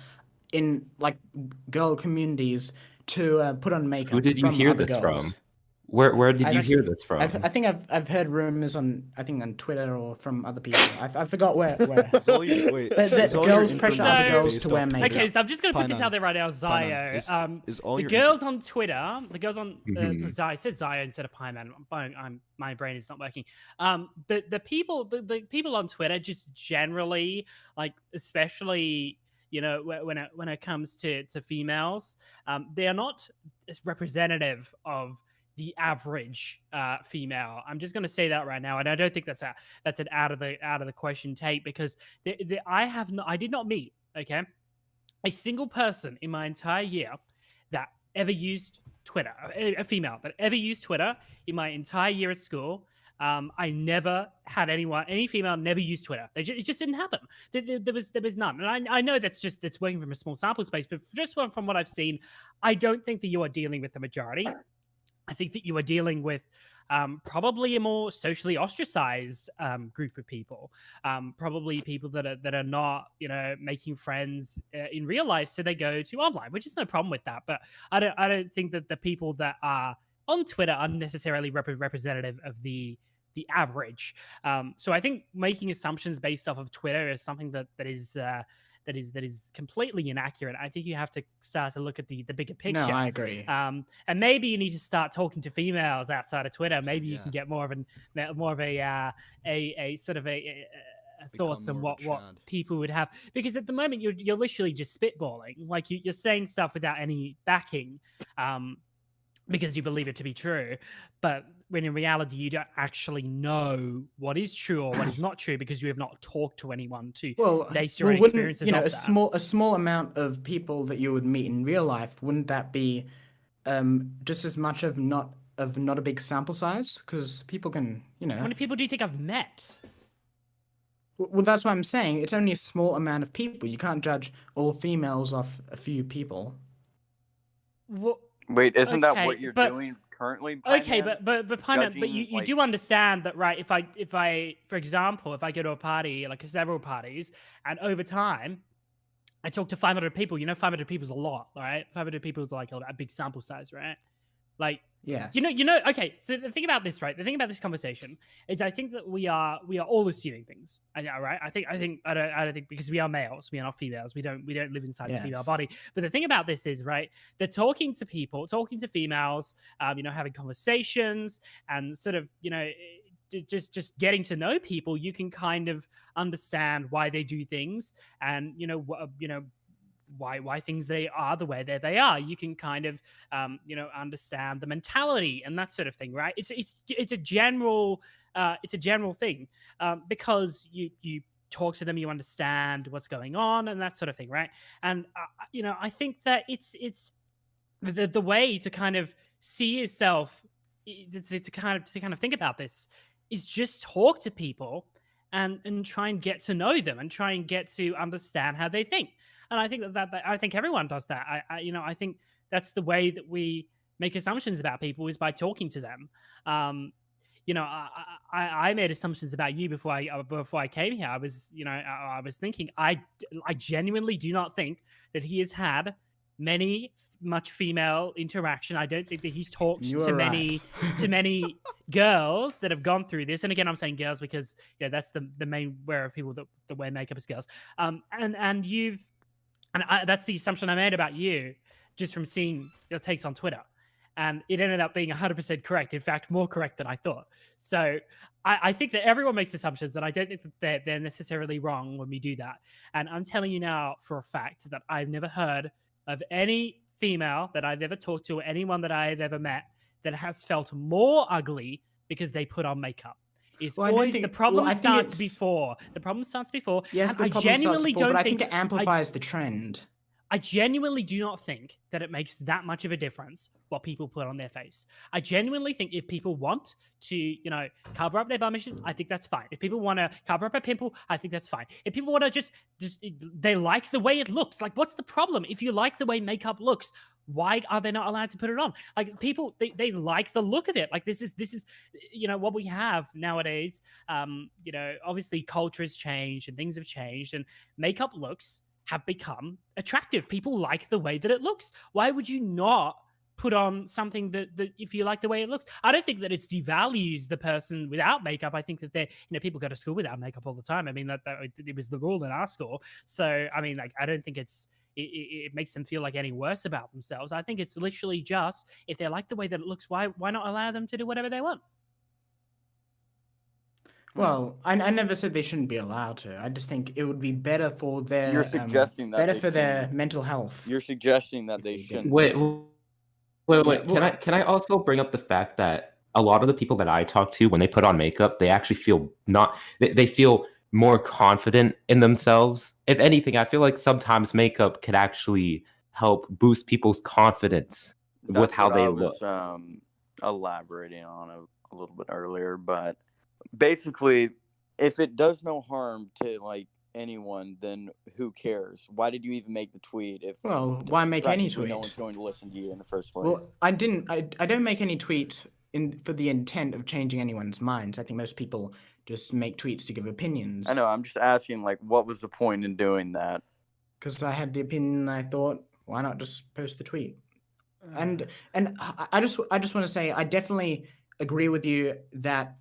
in like girl communities to put on makeup. Who did you from hear other this girls. from? Where did I've you hear actually- this from? I think I've heard rumors on Twitter or from other people. I forgot where. Is all your, wait, But the is all your girls pressure other information girls based to wear off makeup. Twitter? Okay, so I'm just gonna put this Pieman. out there right now, Pieman, Zio. is all The your girls on Twitter, the girls on Mhm. Zio, it says Zio instead of Pieman. My brain is not working. The people on Twitter just generally, like especially when it comes to females, they are not as representative of the average female. I'm just going to say that right now, and I don't think that's an out of the question take, because I did not meet a single person in my entire year that ever used Twitter, a female that ever used Twitter in my entire year at school. I never had any female never used Twitter. It just didn't happen. There was none. And I know that's working from a small sample space, but just from what I've seen, I don't think that you are dealing with the majority. I think that you are dealing with probably a more socially ostracized group of people, probably people that are not making friends in real life, so they go to online, which is no problem with that. But I don't think that the people that are on Twitter are necessarily representative of the average. So I think making assumptions based off of Twitter is something that is completely inaccurate. I think you have to start to look at the bigger picture. No, I agree. And maybe you need to start talking to females outside of Twitter. Maybe you Yeah. can get more of a sort of a thoughts on more of a what Chad. people would have, because at the moment you're literally just spitballing, like you're saying stuff without any backing, because you believe it to be true, but when in reality you don't actually know what is true or what is not true, because you have not talked to anyone to base your own wouldn't, experiences off that. a small amount of people that you would meet in real life, wouldn't that be just as much of not a big sample size? Because people can, How many people do you think I've met? Well, that's what I'm saying. It's only a small amount of people. You can't judge all females off a few people. Well, Wait, isn't that okay, what you're but- doing currently? Okay, Pieman? but Pieman, but you Judging, do understand that, right? If I, for example, if I go to a party, like several parties, and over time, I talk to 500 people. 500 people is a lot, right? 500 people is like a big sample size, right? Like, Yes. Okay. So the thing about this, right? The thing about this conversation is, I think that we are all assuming things, right? I don't think, because we are males, we are not females. We don't live inside the female Yes. body. But the thing about this is, right? They're talking to people, talking to females, having conversations, and sort of, just getting to know people. You can kind of understand why they do things, and why things they are the way that they are. You can kind of understand the mentality and that sort of thing, right? It's a general thing, because you talk to them, you understand what's going on and that sort of thing, right? And I think that it's the way to kind of see yourself to kind of think about this is just talk to people and try and get to know them and try and get to understand how they think. And I think that I think everyone does that. I think that's the way that we make assumptions about people is by talking to them. I made assumptions about you before I came here. I was thinking I genuinely do not think that he has had much female interaction. I don't think that he's talked You to are many girls that have gone through this. And again, I'm saying girls because that's the main wear of people that wear makeup as girls. That's the assumption I made about you just from seeing your takes on Twitter. And it ended up being 100% correct. In fact, more correct than I thought. So I think that everyone makes assumptions, and I don't think that they're necessarily wrong when we do that. And I'm telling you now for a fact that I've never heard of any female that I've ever talked to or anyone that I've ever met that has felt more ugly because they put on makeup. It's always the problem starts before. The problem starts before. Yes, and I genuinely don't but I think think it amplifies the trend. I genuinely do not think that it makes that much of a difference what people put on their face. I genuinely think if people want to, cover up their blemishes, I think that's fine. If people want to cover up a pimple, I think that's fine. If people want to just they like the way it looks, like what's the problem? If you like the way makeup looks, why are they not allowed to put it on? Like people, they like the look of it. Like this is what we have nowadays. Obviously culture has changed and things have changed, and makeup looks have become attractive. People like the way that it looks. Why would you not put on something that if you like the way it looks? I don't think that it devalues the person without makeup. I think that people go to school without makeup all the time. I mean, that it was the rule in our school. So, I mean, like, I don't think it makes them feel like any worse about themselves. I think it's literally just, if they like the way that it looks, why not allow them to do whatever they want? Well, I never said they shouldn't be allowed to. I just think it would be better for their You're suggesting that better they for their shouldn't. mental health. You're suggesting that If they they shouldn't. Wait. Yeah, Can I also bring up the fact that a lot of the people that I talk to, when they put on makeup, they actually feel they feel more confident in themselves. If anything, I feel like sometimes makeup could actually help boost people's confidence with That's how what they I look. was elaborating on a little bit earlier, but basically, if it does no harm to like anyone, then who cares? Why did you even make the tweet if Well, why make any practically tweet? no one's going to listen to you in the first place? Well, I don't make any tweet for the intent of changing anyone's minds. I think most people just make tweets to give opinions. I know. I'm just asking, like, what was the point in doing that? Because I had the opinion, I thought, why not just post the tweet? And I just want to say, I definitely agree with you that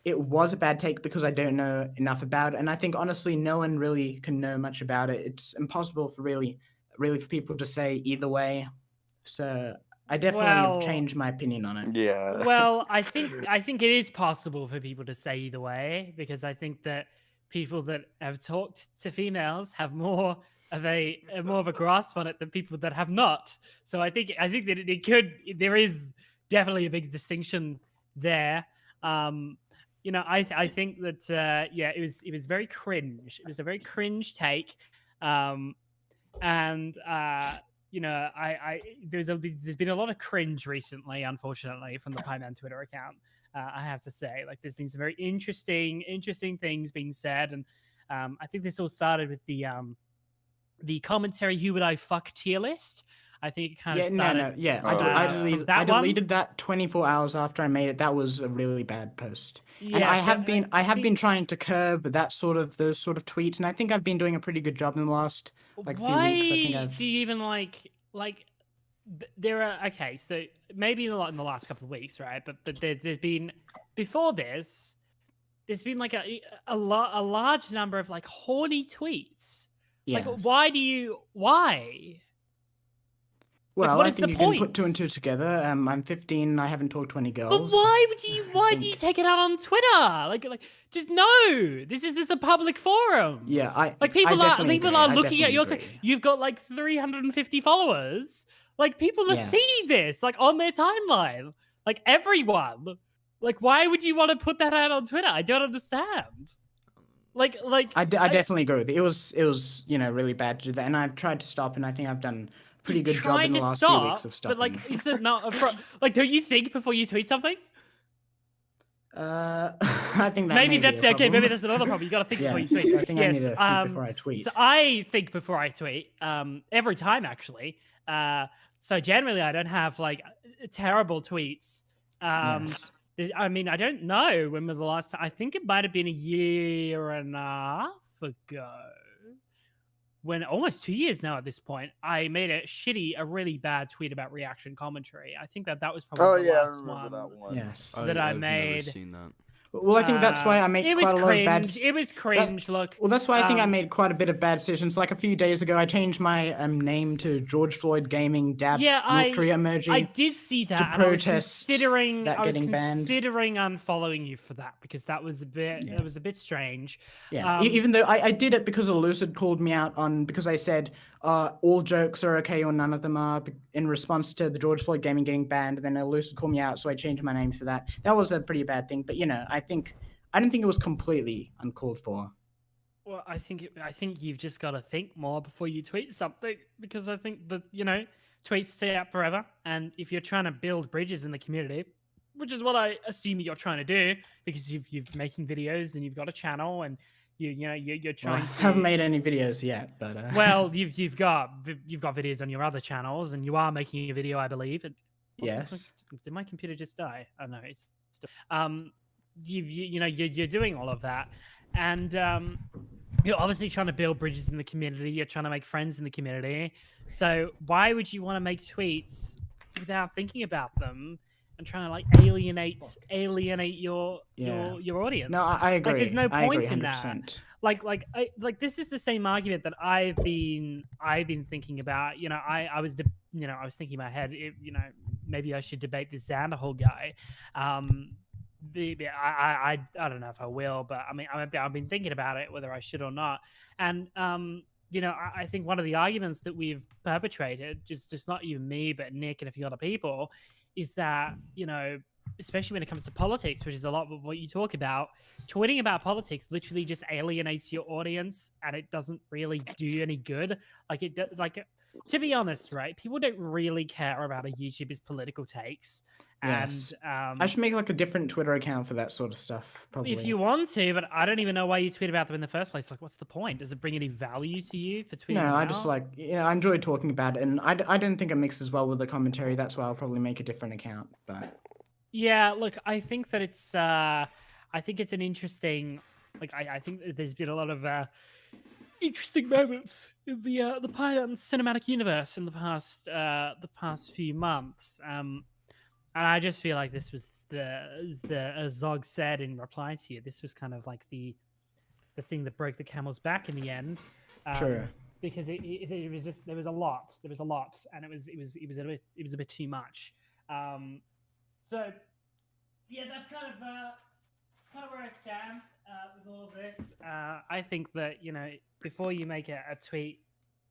it was a bad take because I don't know enough about it, and I think honestly, no one really can know much about it. It's impossible for really for people to say either way. So I definitely have changed my opinion on it. Yeah. Well, I think it is possible for people to say either way, because I think that people that have talked to females have more of a grasp on it than people that have not. So I think that there is definitely a big distinction there. I think that it was very cringe. It was a very cringe take, there's been a lot of cringe recently, unfortunately, from the Pieman Twitter account. I have to say, like, there's been some very interesting things being said, and I think this all started with the commentary "Who would I fuck" tier list. I think it kind of started. I deleted that 24 hours after I made it. That was a really bad post. Yeah, and I have think been trying to curb those sort of tweets, and I think I've been doing a pretty good job in the last few weeks. I think do you even like there are so maybe a lot in the last couple of weeks, right? But there's been before this, there's been like a large number of like horny tweets. Yes. Like why? Well, what I is think the you point? can put two and two together. I'm 15 and I haven't talked to any girls. But why do you take it out on Twitter? Like just no. This is a public forum. Yeah, people are looking at your tweet. You've got like 350 followers. Like people are seeing this like on their timeline. Like everyone. Like why would you want to put that out on Twitter? I don't understand. I definitely agree with it. It was really bad to do that, and I've tried to stop, and I think I've done pretty You've good job tried in the to last few weeks stop, of stopping. but like, is it not like? Don't you think before you tweet something? I think that Maybe may be that's a okay. Maybe problem. that's another problem. You got to think before you Yes, tweet. I think I need to think before I tweet. So I think before I tweet every time actually. So generally I don't have like terrible tweets. Yes. I mean, I don't know when was the last time. I think it might have been a year and a half ago. When almost 2 years now at this point, I made a really bad tweet about reaction commentary. I think that was probably Oh the yeah, I last remember that one one. Yes. that I I've made. never seen that. Well, I think that's why I make It was quite a lot of bad. cringe. It was cringe. Look. Well, that's why I think I um, made quite a bit of bad decisions. Like a few days ago, I changed my name to George Floyd Gaming Dab Yeah, North Korea emoji. I did see that. And I was protest considering that getting banned. considering unfollowing you for that because that was a bit Yeah. that was a bit strange. Yeah, even though I did it because Elucid called me out on because I said all jokes are okay or none of them are in response to the George Floyd Gaming getting banned. And then Elucid called me out, so I changed my name for that. That was a pretty bad thing, but I didn't think it was completely uncalled for. Well, I think you've just got to think more before you tweet something because I think that tweets stay out forever, and if you're trying to build bridges in the community, which is what I assume you're trying to do because you're making videos and you've got a channel and you're trying I to haven't made any videos yet, but well, you've got videos on your other channels, and you are making a video, I believe. Yes. Did my computer just die? Oh no, it's still. You're doing all of that, and you're obviously trying to build bridges in the community. You're trying to make friends in the community. So why would you want to make tweets without thinking about them and trying to like alienate your audience? No, I agree. Like, there's no I point agree, in that. 100%. Like this is the same argument that I've been thinking about. I was thinking in my head, maybe I should debate this Xanderhall guy. I don't know if I will, but I mean, I've been thinking about it, whether I should or not. And, I think one of the arguments that we've perpetrated, just not even me, but Nick and a few other people, is that, especially when it comes to politics, which is a lot of what you talk about, tweeting about politics literally just alienates your audience and it doesn't really do any good. To be honest, right? People don't really care about a YouTuber's political takes. Yes. And I should make like a different Twitter account for that sort of stuff, probably. if you want to, but I don't even know why you tweet about them in the first place. Like, what's the point? Does it bring any value to you for tweeting? No, I just I enjoy talking about it, and I don't think it mixes well with the commentary. That's why I'll probably make a different account. But yeah, look, I think that it's an interesting. I think that there's been a lot of interesting moments in the Pieman cinematic universe in the past few months. And I just feel like this was as Zog said in reply to you, this was kind of like the thing that broke the camel's back in the end. Sure. Because it was just there was a lot, and it was a bit too much. So yeah, that's kind of where I stand with all of this. I think that before you make a tweet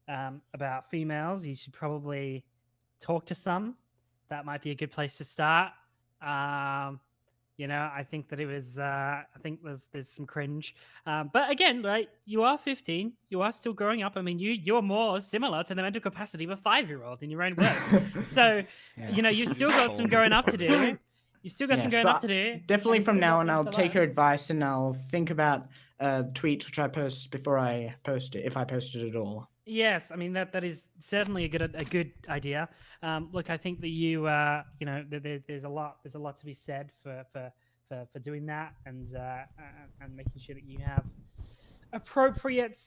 about females, you should probably talk to some. That might be a good place to start. I think that it was. I think there's some cringe. But again, right? You are 15. You are still growing up. I mean, you're more similar to the mental capacity of a 5-year-old in your own words. So, Yeah. you've still got some growing up to do. You still got some Yes, growing but up to do. definitely and from still now got on, things I'll to take learn. your advice and I'll think about the tweets which I post before I post it, if I post it at all. Yes, I mean that is certainly a good idea. Look, I think that you there's a lot to be said for doing that and making sure that you have appropriate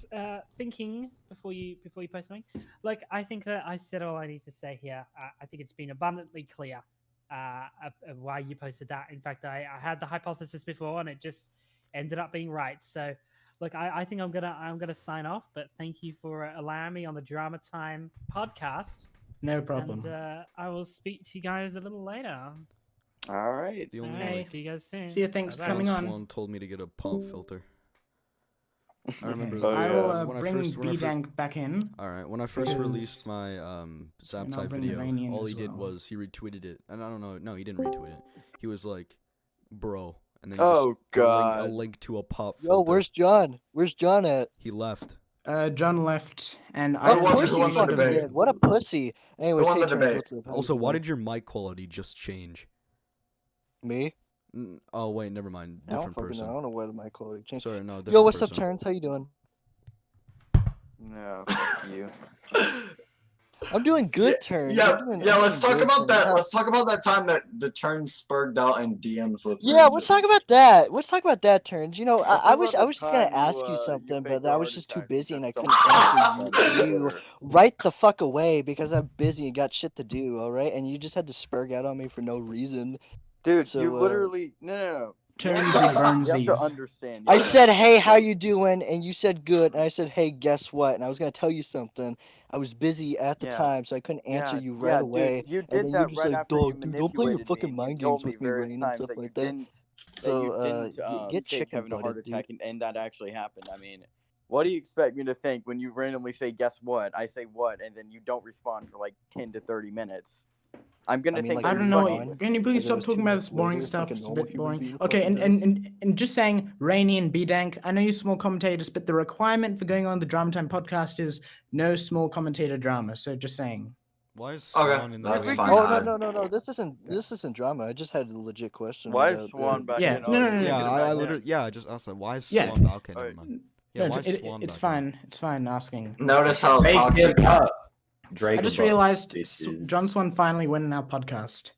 thinking before you post something. Like, I think that I said all I need to say here. I think it's been abundantly clear of why you posted that. In fact, I had the hypothesis before and it just ended up being right. So look, I think I'm gonna sign off, but thank you for allowing me on the Drama Time podcast. No problem. And I will speak to you guys a little later. All right. The only Hey, see you guys soon. See you. Thanks for Bye-bye. coming on. Swan told me to get a pop filter. I remember Oh, I yeah. will when I bring first- when I fir- B-Dank back in. All right, when I first Because- released my Zap and I'll type bring video, Rainy in all as he did well. was he retweeted it, and I don't know, no, he didn't retweet it. He was like, "Bro," and then Oh, just put a God. link to a pop Yo, filter. where's John? Where's John at? He left. John left, and Who Of won- course who he won the fucking debate? did. What a pussy. Anyways, won hey, the Terrence, debate? what's up? How Also, you why doing? did your mic quality just change? Me? Oh wait, never mind. I don't Different fucking know. I person. don't know why my quality changed. Sorry, no. Different Yo, what's person. up, Terrence? How you doing? No, fuck you. I'm doing good, Terrence. Yeah, I'm doing let's talk good, about Terrence. that. Let's talk about that time that the turn spurred out in DMs with. Yeah, let's talk about that. Let's talk about that, Terrence. You know, Let's I talk was about the just gonna time ask you, you you something, faked but a I was heart just too attack busy and I because couldn't someone answer said you. Twitter. Right the fuck away because I'm busy and got shit to do. All right, and you just had to spurg out on me for no reason. Dude, So, you literally no. You have Turnsies. to understand. I you have to said, "Hey, how understand. you doing?" And you said good. And I said, "Hey, guess what?" And I was gonna tell you something. I was busy at the Yeah. time, so I couldn't answer you right yeah, away. dude, you And did then that you're just right like, after you "Dog, dude, don't play your manipulated me fucking and you mind told games me with me, various Rain, and times stuff that you like that." didn't Get fake chicken having a heart butted, attack dude. and that actually happened. I mean, what do you expect me to think when you randomly say guess what? I say what and then you don't respond for like 10 to 30 minutes. I'm gonna I mean, think like, that I you're don't you're know. fucking gone. Can you And please then stop it was talking 2 about minutes this boring later, stuff? like a It's a normal bit human boring. being Okay, fucking and just saying, Rainy and B-Dank, I know you're small commentators, but the requirement for going on the Drama Time podcast is no small commentator drama. So just saying. Why is Okay, Swan in the that's room? fine. Oh no! This isn't drama. I just had a legit question. Why is about Swan back Yeah, in? no, no, no, Yeah, no. I literally, I just asked that. Why is Yeah. Swan back? Okay, never Alright. mind. Yeah, No, why is Swan it's back? fine. It's fine asking. Notice how Make toxic. it up. Drake I just above, realized bitches. John Swan finally winning our podcast.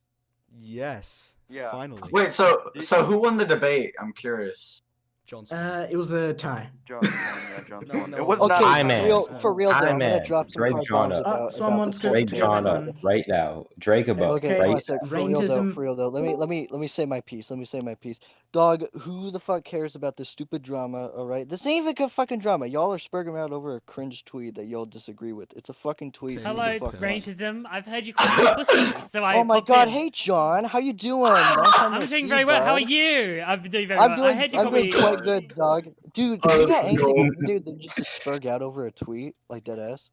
Yes. Yeah. Finally. Wait, so who won the debate? I'm curious. John Swan. It was a tie. John Swan, yeah, John No, Swan. no, It was okay, not I a man. For real though, I I'm gonna man. drop some Drake hard John bombs up. about Swan the wants to Drake go John back up on. right now. Drake above Okay, right one sec, for real Raintism. though. Let me say my piece. Dog, who the fuck cares about this stupid drama? All right, this ain't even good fucking drama. Y'all are spurging out over a cringe tweet that y'all disagree with. It's a fucking tweet. Hello, Who Hello, the fuck Rain- cares? Raintism. I've heard you call me a pussy, so I Oh my popped god, in. hey John, how you doing? Long time no I'm doing see, very well. How are bud. you? I'm doing very well. I heard you I'm call doing me. quite good, dog. Dude, Oh, you this got is anything gold. to do than just to spurg out over a tweet like that ass?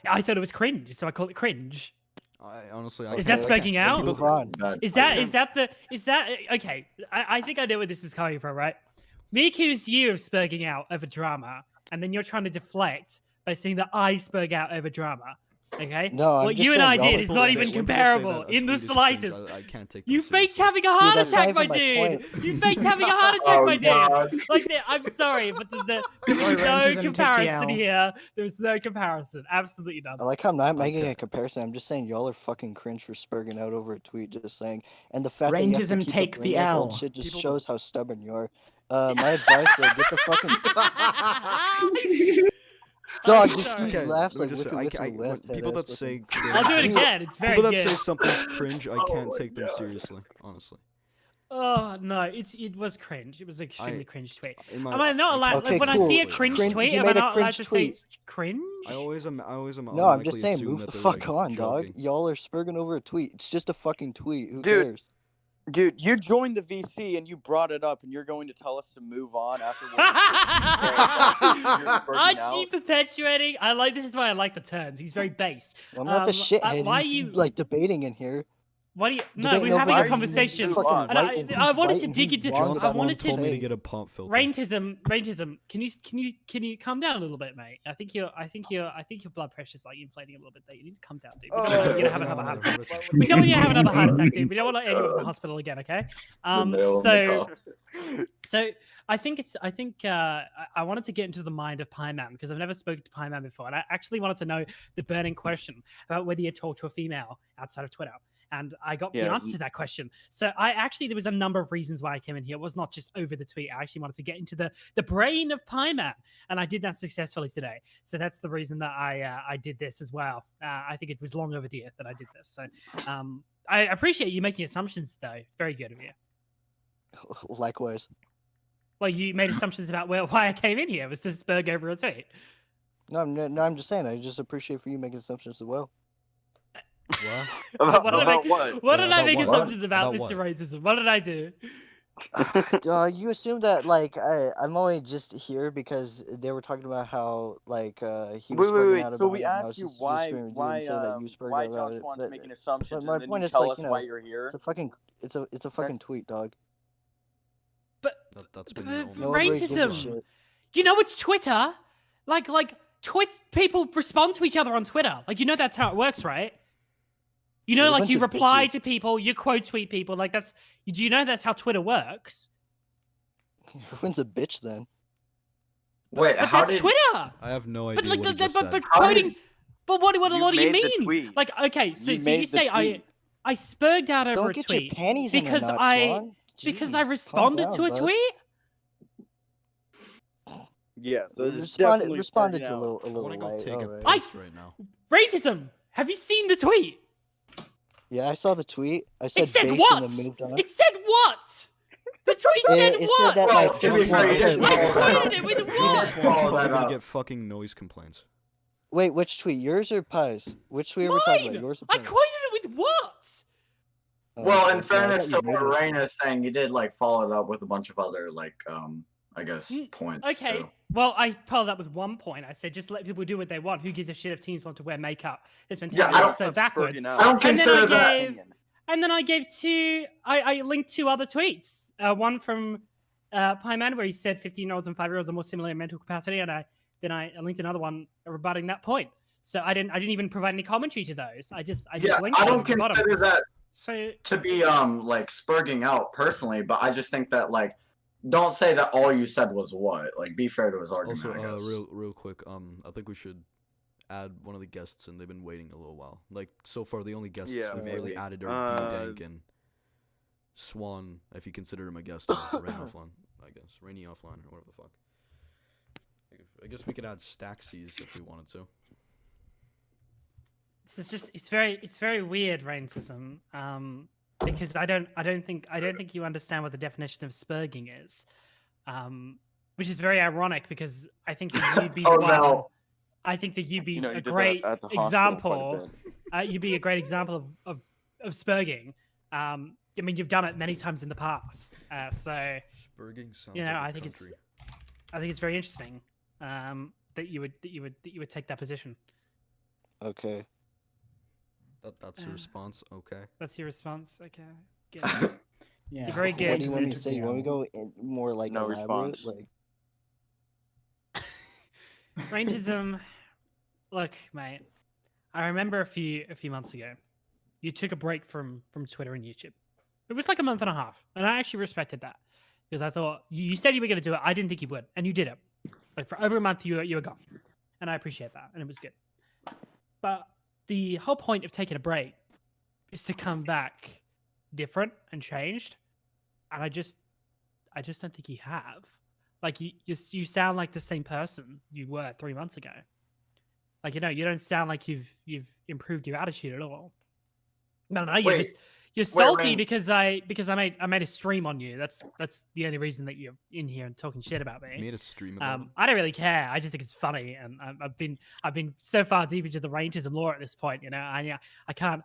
I thought it was cringe, so I call it cringe. I honestly, I Is can't- that spurging out? Move on. Is that okay? I think I know where this is coming from, right? Me accused you of spurging out over drama, and then you're trying to deflect by saying that I spurg out over drama. Okay? No, I'm what just you and saying I y'all did are is When not people even say- when people say comparable that a in the tweet is cringe, slightest. I can't take them You faked seriously. having a heart that's not attack, my even my dude. point. You faked having a heart attack, Oh my dude. god. Like, I'm sorry, but there was Sorry, no Raintism, take the comparison L. here. There was no comparison. Absolutely none. I like how I'm not making Okay. a comparison. I'm just saying y'all are fucking cringe for spurging out over a tweet. Just saying, and the fact that you have to Raintism, keep take the bringing up old L. shit just People shows how stubborn you are. My advice, though, get the fucking dog. I'm This sorry. dude Okay, laughs let me like just say, Wicked Witch of the when West. people that head-ass say fucking- cringe, I'll do it Dude, again. It's very people that good. say something's cringe, I can't my take them God. seriously. Honestly, Oh no, it was cringe. It was an extremely I- cringe tweet. in my, Am I not allowed? Okay, like, when I see a cool. cringe Cringe- tweet, he am I made a not allowed cringe to say tweet. it's cringe? I always am No, I'm just automatically saying, assume move that the they're fuck like on, dog. joking. Y'all are spurging over a tweet. It's just a fucking tweet. Who Dude. cares? Dude, you joined the VC and you brought it up, and you're going to tell us to move on afterwards. Aren't you perpetuating? I like this is why I like the turns. He's very based. I'm not the shithead why who's you like debating in here. Why do you? No, Debating we're over having why a are you conversation. fucking fucking And right and I who's wanted right to and dig who's into. wrong John I about Swan wanted what to. told me to say. get a pump filter. Raintism. Can you calm down a little bit, mate? I think your blood pressure's like inflating a little bit. There, you need to calm down, dude. We don't want you to have another heart attack. We don't want you to have another heart attack, dude. We don't want to end you up in the hospital again, okay? So I wanted to get into the mind of Pieman because I've never spoken to Pieman before, and I actually wanted to know the burning question about whether you talk to a female outside of Twitter. And I got the answer to that question. So there was a number of reasons why I came in here. It was not just over the tweet. I actually wanted to get into the brain of Pieman, and I did that successfully today. So that's the reason that I did this as well. I think it was long overdue that I did this. So I appreciate you making assumptions, though. Very good of you. Likewise. Well, you made assumptions about why I came in here. It was to spurg over a tweet. No, I'm just saying. I just appreciate for you making assumptions as well. What? What did I make? what? What did I About make what? assumptions about, About Mr. what? Racism? What did I do? You assume that like I'm only just here because they were talking about how like he was spurging out So about we it, and I asked was you just why agreeing with you and saying that you spurged why about John it. Swan's But making assumptions, my and then point you is, tell like, us you know, why you're here. it's a fucking tweet, dog. But That's been your only Nobody gives a Raintism. shit. You know it's Twitter. Like tweets. People respond to each other on Twitter. Like you know that's how it works, right? You know, They're a like bunch you of reply bitches. to people, you quote tweet people. Like that's. Do you know that's how Twitter works? Everyone's a bitch then. Wait, But how that's did Twitter. I have no But idea like, what he just said. but How did- quoting. But what do You you made the mean? tweet. Like okay, so You you made the say tweet. I spurged out over Don't a get tweet your panties in a because knot, I Swan. because Jeez, I calm responded down, to a bud. tweet. Yeah, so it's Responded definitely responded starting to a out. little, a I want little to go light. take a Alright. piss right now. Raintism. Have you seen the tweet? Yeah, I saw the tweet. I said It said base what? and then moved on. It said what? The tweet said It what? said that Well, like to be fair, you did I follow that quoted up. it with You what? did follow We're that gonna up. get fucking noise complaints. Wait, which tweet? Yours or Pies? Which tweet are we talking about? Mine. Yours or I Pies? quoted it with what? Well, in Okay, so I fairness thought to you what made it. Rain is saying, you did like follow it up with a bunch of other like I guess points Okay. too. Well, I followed up with one point. I said just let people do what they want. Who gives a shit if teens want to wear makeup? This Yeah, mentality I is don't- so backwards. I don't And then I consider that. gave, and then I gave two. I linked two other tweets. One from Pieman where he said 15-year-olds and 5-year-olds are more similar in mental capacity, and I linked another one rebutting that point. So I didn't even provide any commentary to those. I just Yeah, linked I those don't at the bottom. consider that So to be like spurging out personally, but I just think that like don't say that all you said was what. Like be fair to his argument, Also, I guess. real quick, I think we should add one of the guests, and they've been waiting a little while. Like so far, the only guests Yeah, we've really maybe. added are B-Dank and Swan, if you consider him a guest. Rain offline, I guess. Rainy offline or whatever the fuck. I guess we could add Staxies if we wanted to. it's just it's very weird, Raintism. Because I don't think you understand what the definition of spurging is. Which is very ironic because I think that you'd be Oh, one. no. I think that you'd be You know, you a did that great at the hospital quite a example. bit. You'd be a great example of spurging. I mean, you've done it many times in the past. So Spurging sounds you know, like a I think country. it's very interesting that you would take that position. Okay. That's your response, okay? That's your response. Okay. Good. Yeah. You're very What good. do you want me to say? You want me to go in more like No elaborate? response. Like, Raintism, look, mate. I remember a few months ago, you took a break from Twitter and YouTube. It was like a month and a half, and I actually respected that because I thought you said you were going to do it. I didn't think you would, and you did it. Like for over a month, you were gone, and I appreciate that, and it was good. But the whole point of taking a break is to come back different and changed, and I just don't think you have. Like you sound like the same person you were 3 months ago. Like you don't sound like you've improved your attitude at all. No, Wait, you're salty Rain. because I made a stream on you. That's the only reason that you're in here and talking shit about You me. made a stream about it. I don't really care. I just think it's funny, and I've been so far deep into the Raintism lore at this point. You know, I can't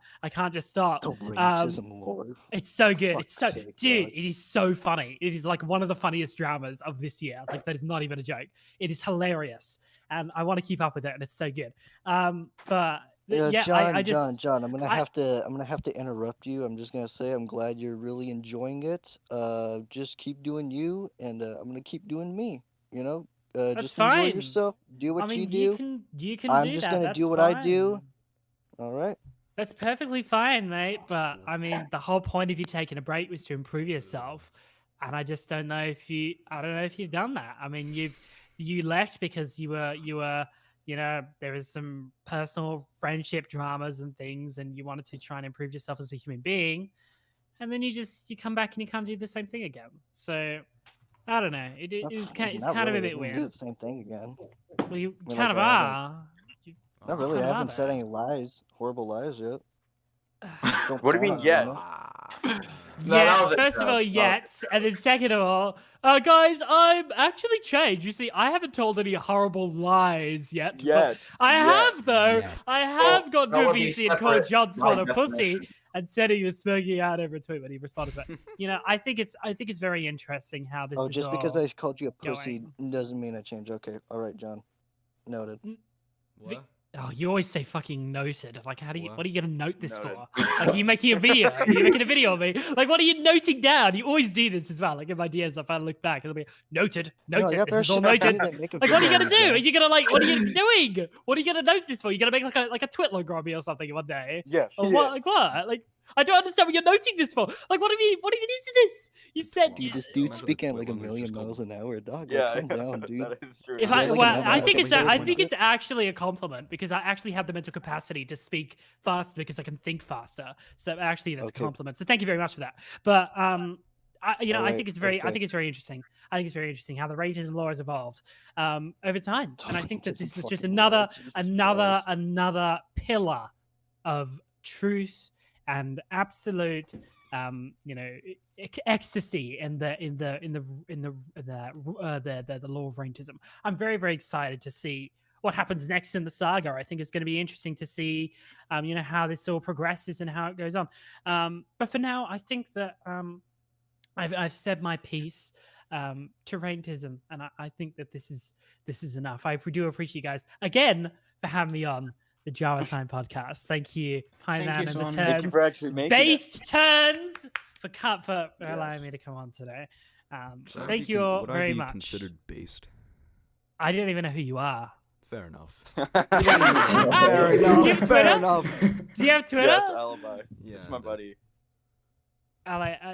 just stop. the racism lord. It's so good. It's so, Fuck's sake, dude. dog. It is so funny. It is like one of the funniest dramas of this year. Like that is not even a joke. It is hilarious, and I want to keep up with it, and it's so good. But yeah, John, I just John, I'm gonna I- have to interrupt you. I'm just gonna say I'm glad you're really enjoying it. Just keep doing you, and I'm gonna keep doing me. You know, That's just enjoy fine. yourself. Do what I mean, you do. you can I'm do just that. gonna That's do what I do. fine. All right. That's perfectly fine, mate. But I mean, the whole point of you taking a break was to improve yourself, and I just don't know if you've done that. I mean, you left because you were you know, there was some personal friendship dramas and things, and you wanted to try and improve yourself as a human being, and then you come back and you can't do the same thing again. So I don't know. It's Not kind of a really, bit I'm gonna Do weird. the same thing again. Well, you Well, kind like, of I haven't- are. Not really. kind I of haven't are, said though. any lies, horrible lies yet. Don't What do you mean, count, yet? know? No, that Yes, was a first of joke. all, Oh. yes, and then second of all, guys, I'm actually changed. You see, I haven't told any horrible lies yet. but Yet. I Yet. have though. Yet. I have gone that to a would be VC and called separate John Swan by a pussy definition. and said he was smoking out over a tweet when he responded. But you know, I think it's very interesting how this Oh, is just because all I called you a pussy going. doesn't mean I change. Okay, all right, John. Noted. What? Oh, you always say fucking noted. Like, how do you? What? What are you gonna note this Noted. for? Like, are you making a video? Are you making a video of me? Like, what are you noting down? You always do this as well. Like in my DMs, if I look back, it'll be noted, No, I noted. got This better is all shit to do noted. than make a Like, what are you video gonna on do? this Are you gonna like? What are you doing? What are you gonna note this for? You gonna make like a twit logo on me or something one day? Yes. Or what? Like what? Like I don't understand what you're noting this for. Like what even is this? You said Dude, this Imagine dude the speaking at twit like a logo is million just called- miles an hour, dog. Yeah. Like, calm down, dude. That is true. If Yeah, I, like well, another I think it's alphabet I word. think it's actually a compliment because I actually have the mental capacity to speak faster because I can think faster. So actually, that's Okay. a compliment. So thank you very much for that. But I Alright, think it's very okay. interesting. I think it's very interesting how the racism law has evolved over time, and I think that Racism this is just fucking law, Jesus Christ. another pillar of truth and absolute ecstasy in the law of Raintism. I'm very excited to see what happens next in the saga. I think it's going to be interesting to see how this all progresses and how it goes on. But for now, I think that I've said my piece to Raintism, and I think that this is enough. I do appreciate you guys again for having me on the Drama Time podcast. Thank you, Thank you, Pieman, and the Swan. turns. Thank you for actually making it. Based turns for allowing Yes. me to come on today. So Thank you all would very I be much. considered based? I don't even know who you are. Fair enough. Fair enough. You have Fair Twitter? enough. Do you have Twitter? Yeah, it's Alibi. Yeah, It's my I do. buddy.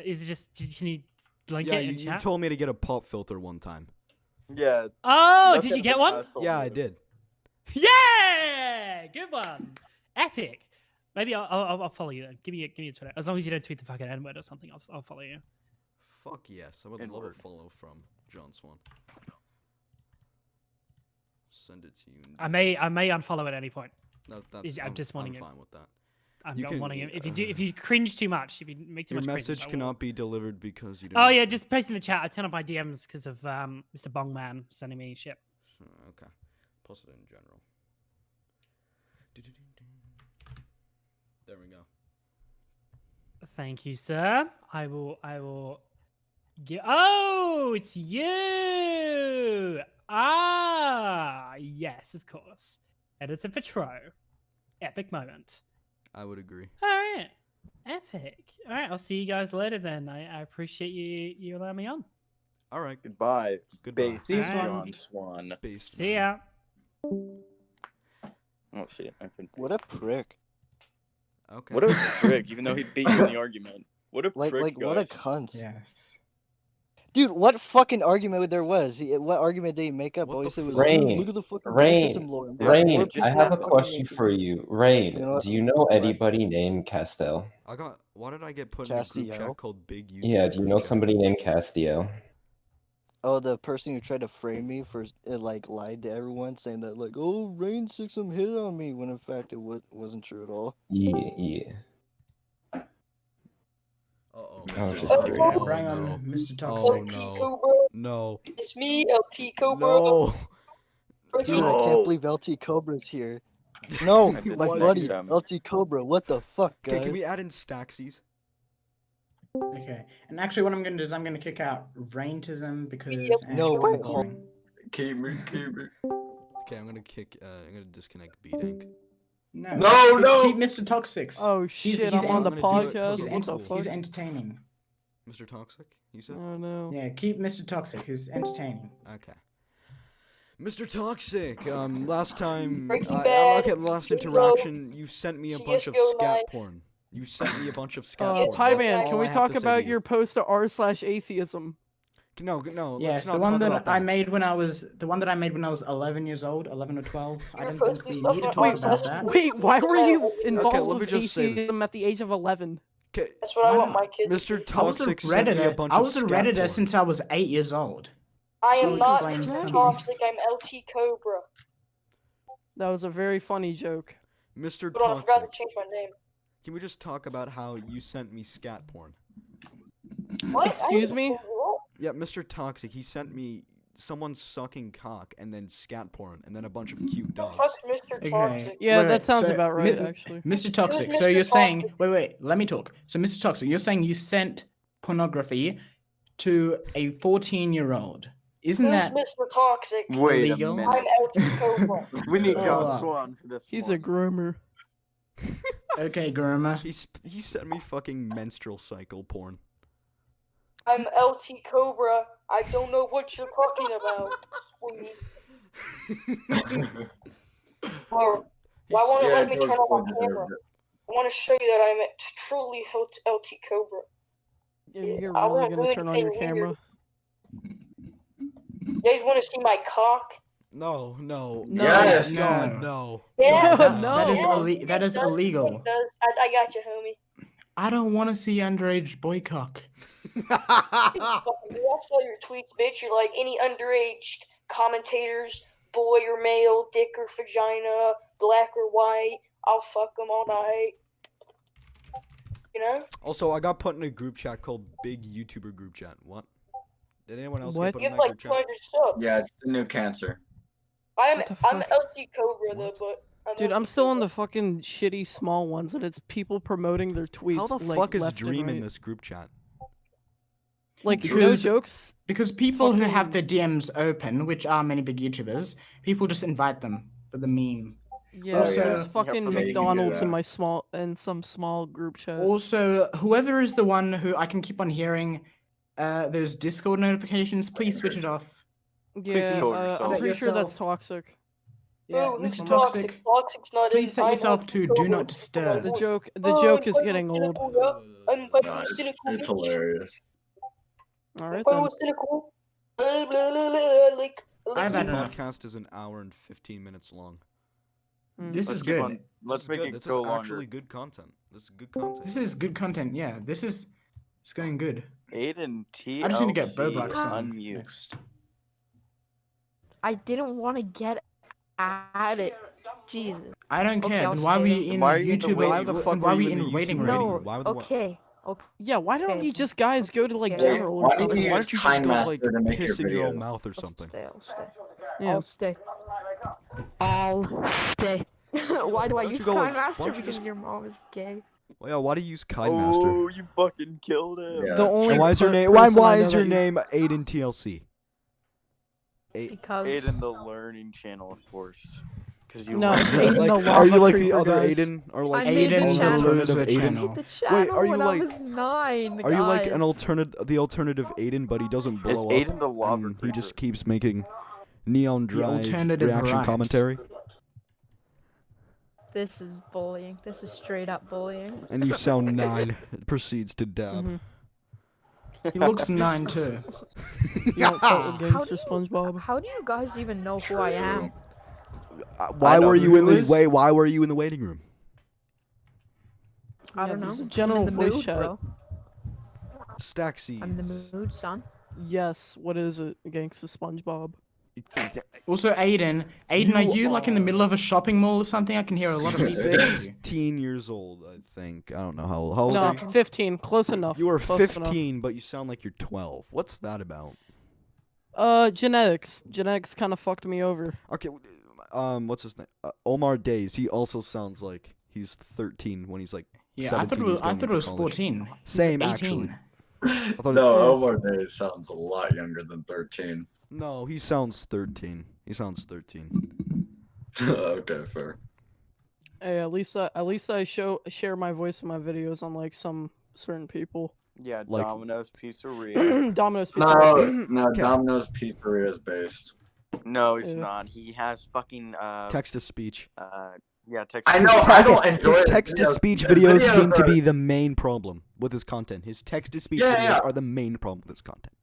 Is it just? Can you link Yeah, it in you chat? told me to get a pop filter one time. Yeah. Oh, that's did you an get one? asshole Yeah, I move. did. Yeah, good one. Epic. Maybe I'll follow you then. Give me a Twitter. As long as you don't tweet the fucking N-word or something, I'll follow you. Fuck yes, I would love N-word. a follow from John Swan. Send it to you. I may unfollow at any point. That's, I'm just wanting I'm it. fine with that. I'm You not can- wanting it. If you cringe too much, if you make too Your much cringe, message I will- cannot be delivered because you don't. Oh yeah, just post in the chat. I turn off my DMs because of Mr. Bongman sending me shit. Okay. Post it in general. There we go. Thank you, sir. I will get. Oh, it's you. Ah, yes, of course. Editor for Tro. Epic moment. I would agree. All right. Epic. All right, I'll see you guys later then. I appreciate you allowing me on. All right. Goodbye. Goodbye. Base See you, John Swan. Swan. Based See man. ya. I don't see it. I think. What a prick. Okay. What a prick! Even though he beat you in the argument. What a Like, prick, what a guys. cunt. Yeah. Dude, what fucking argument there was? What argument did he make up? What All he the said was, Rain, look at the fucking Rain, racism law. I'm like, Rain, what just I piece have of a fucking question racism? for you. Rain, You know what? do you know anybody named Castel? Why did I get put in a group Castillo? chat called Big YouTube? Yeah, do you group know chat? somebody named Castillo? Oh, the person who tried to frame me for like lied to everyone, saying that like, oh, Rain took some hit on me, when in fact it wasn't true at all. Yeah. Uh-oh. I was just Oh, curious. no, Bring on no. Mr. Oh Toxic. no. No. It's me, LT Cobra. No. Dude, I No. can't believe LT Cobra's here. No, I did my not buddy, see them. LT Cobra. What the fuck, Okay, guys? can we add in Staxies? Okay. And actually, what I'm going to do is I'm going to kick out Raintism because Yep. No, it's kinda wait, boring. Keep me. Okay, I'm gonna disconnect B-Dank. No, No, no! Keep Mr. Toxic. Oh He's- shit! he's I'm on the I'm gonna do it 'cause podcast. He's, I'm What the cool. fuck? he's entertaining. Mr. Toxic, you said? Oh no. Yeah, keep Mr. Toxic. He's entertaining. Okay. Mr. Toxic, last time, Breaking Bad, okay, last Halo, interaction, you sent me a bunch of CS:GO scat Live. porn. You sent me a bunch of scat Uh, porn. Pie That's Pieman, all can we I have talk to say to about you. your post to r/atheism? No, no. Yes, let's not the one talk that about I that. made when I was 11 years old, 11 or 12. I You're don't supposed think to we stuff need to on talk our about session. that. Wait, why were you involved let me with just say this. atheism at the age of 11? Okay, That's what I Why want not? my kids. Mr. to do. I was a Toxic sent me a redditor. bunch I of was a scat redditor porn. since I was 8 years old. I So am not explain Mr. some Toxic. I'm LT Cobra. That was a very funny joke. Mr. But I forgot to Toxic, change my name. can we just talk about how you sent me scat porn? What? Excuse me? What? Yeah, Mr. Toxic, he sent me someone sucking cock and then scat porn and then a bunch of cute dogs. Fuck Mr. Okay. Toxic. Yeah, Wait, that sounds so about right, Mi- actually. Mr. Toxic, so Mr. you're saying, Toxic? wait, let me talk. So, Mr. Toxic, you're saying you sent pornography to a 14-year-old. Isn't Who's that Mr. Toxic? Wait illegal? a I'm minute. LT Cobra. We need John Oh. Swan for this He's one. a groomer. Okay, Groomer. He sent me fucking menstrual cycle porn. I'm LT Cobra. I don't know what you're talking about, sweetie. Or why won't it Yeah, let me George turn on Floyd my deserved camera? it. I want to show you that I'm truly LT Cobra. You're I really won't gonna do turn on anything your camera? You guys want to see my cock? No, no, No. Yes. God, no. Yeah, God, no. That is yeah, that it is does, illegal. It does. I got you, homie. I don't want to see underage boy cock. I saw your tweets, bitch. You're like any underage commentators, boy or male, dick or vagina, black or white. I'll fuck them all night. You know? Also, I got put in a group chat called Big YouTuber Group Chat. What? Did anyone else What? get put You in have that like group chat? 200 subs. Yeah, it's the new cancer. I'm What the I'm fuck? LT Cobra though, What? but Dude, I'm LT still on Cobra. the fucking shitty small ones, and it's people promoting their tweets. How the like, fuck is left and Dream in right. this group chat? Like, no Because- jokes. Because people who have Fucking- their DMs open, which are many big YouTubers, people just invite them for the meme. Yeah, Also- there's Yeah, fucking for me, you can do McDonald's in that. my some small group chat. Also, whoever is the one who I can keep on hearing those Discord notifications, please switch it off. Yeah, control I'm yourself. pretty sure that's Yourself. toxic. Yeah, Ooh, who's Mr. toxic? Toxic, Toxic's not please in. set I'm yourself LT to Cobra. do not Oh my disturb. The lord. joke Oh, is I'm getting old. cynical, yeah. I'm No, cynical, it's bitch. hilarious. All right I'm then. cynical. Blah, blah, blah, blah, like, I've This had enough. podcast is an hour and 15 minutes long. This Let's is keep good. on- Let's This is make good. it This go is longer. actually good content. This is good content. This is good content. Yeah, it's going good. Aiden TLC I just need to get Boblox on unmute. next. I didn't want to get at it. Jesus. I don't Okay, care. I'll Then why are stay we then. in Why are you in the YouTube? waiting Why the room? fuck why were are we you in in the waiting YouTube room? waiting No. room? Why the Okay. Okay. Yeah, why don't Okay. you just guys go to like Yeah. general or Why do something? you Why use don't you just go like Kindmaster to make your piss in your own videos? mouth or I'll something? stay. I'll stay. Yeah. I'll stay. I'll stay. Why do I don't you use go, like, Kind why Master? don't you Because just- your mom is gay. Well, yeah, why do you use Kindmaster? Oh, you fucking killed him. Yeah, The that's only And why is your per- name? Why person I know is that your you- name Aiden TLC? Because Aiden the Learning Channel, of course. Because you No, learn. Aiden Like, the are you Lava like the Creeper, other guys. Aiden, or like I made the Aiden the channel. alternative loser Aiden? channel. the channel are you when like- I was 9. Are you like an guys. the alternative Aiden, but he doesn't It's blow up? Aiden the Lava and he Creeper. just keeps making Neon Drive alternative reaction right. commentary, This is bullying. This is straight up bullying. and you sound 9. Proceeds to dab. Mhm. He looks 9 too. You don't fuck with How gangster do you- SpongeBob. How do you guys even know who I am? Why know were you who in the is. Why were you in the waiting room? I Yeah, don't know. there's a I'm general in the voice mood, chat. bro. Staxy. I'm in the mood, son. Yes, what is it? Gangster SpongeBob. Also, Aiden, are you like in the middle of a shopping mall or something? I can hear a lot of people. behind you. 16 years old, I think. I don't know how old No, are you? 15. Close enough. You are Close 15, but you sound like you're 12. What's that about? enough. Genetics. Genetics kind of fucked me over. Okay, what's his name? Omar Days. He also sounds like he's 13 when he's like Yeah, 17. he's I going thought it into was college. 14. He's Same, 18. actually. I thought No, Omar Day sounds a lot younger than 13. No, he sounds 13. He sounds 13. Okay, fair. Hey, at least I share my voice in my videos on like some certain people. Yeah, Like- Domino's Pizzeria. Domino's No, Pizza. no, Okay. Domino's Pizzeria is based. No, he's Yeah. not. He has fucking Text to speech. yeah, text. I know, I don't enjoy His it. text to Videos- speech the videos videos seem to are- be the main problem with his content. His text to speech Yeah, videos yeah. are the main problem with his content.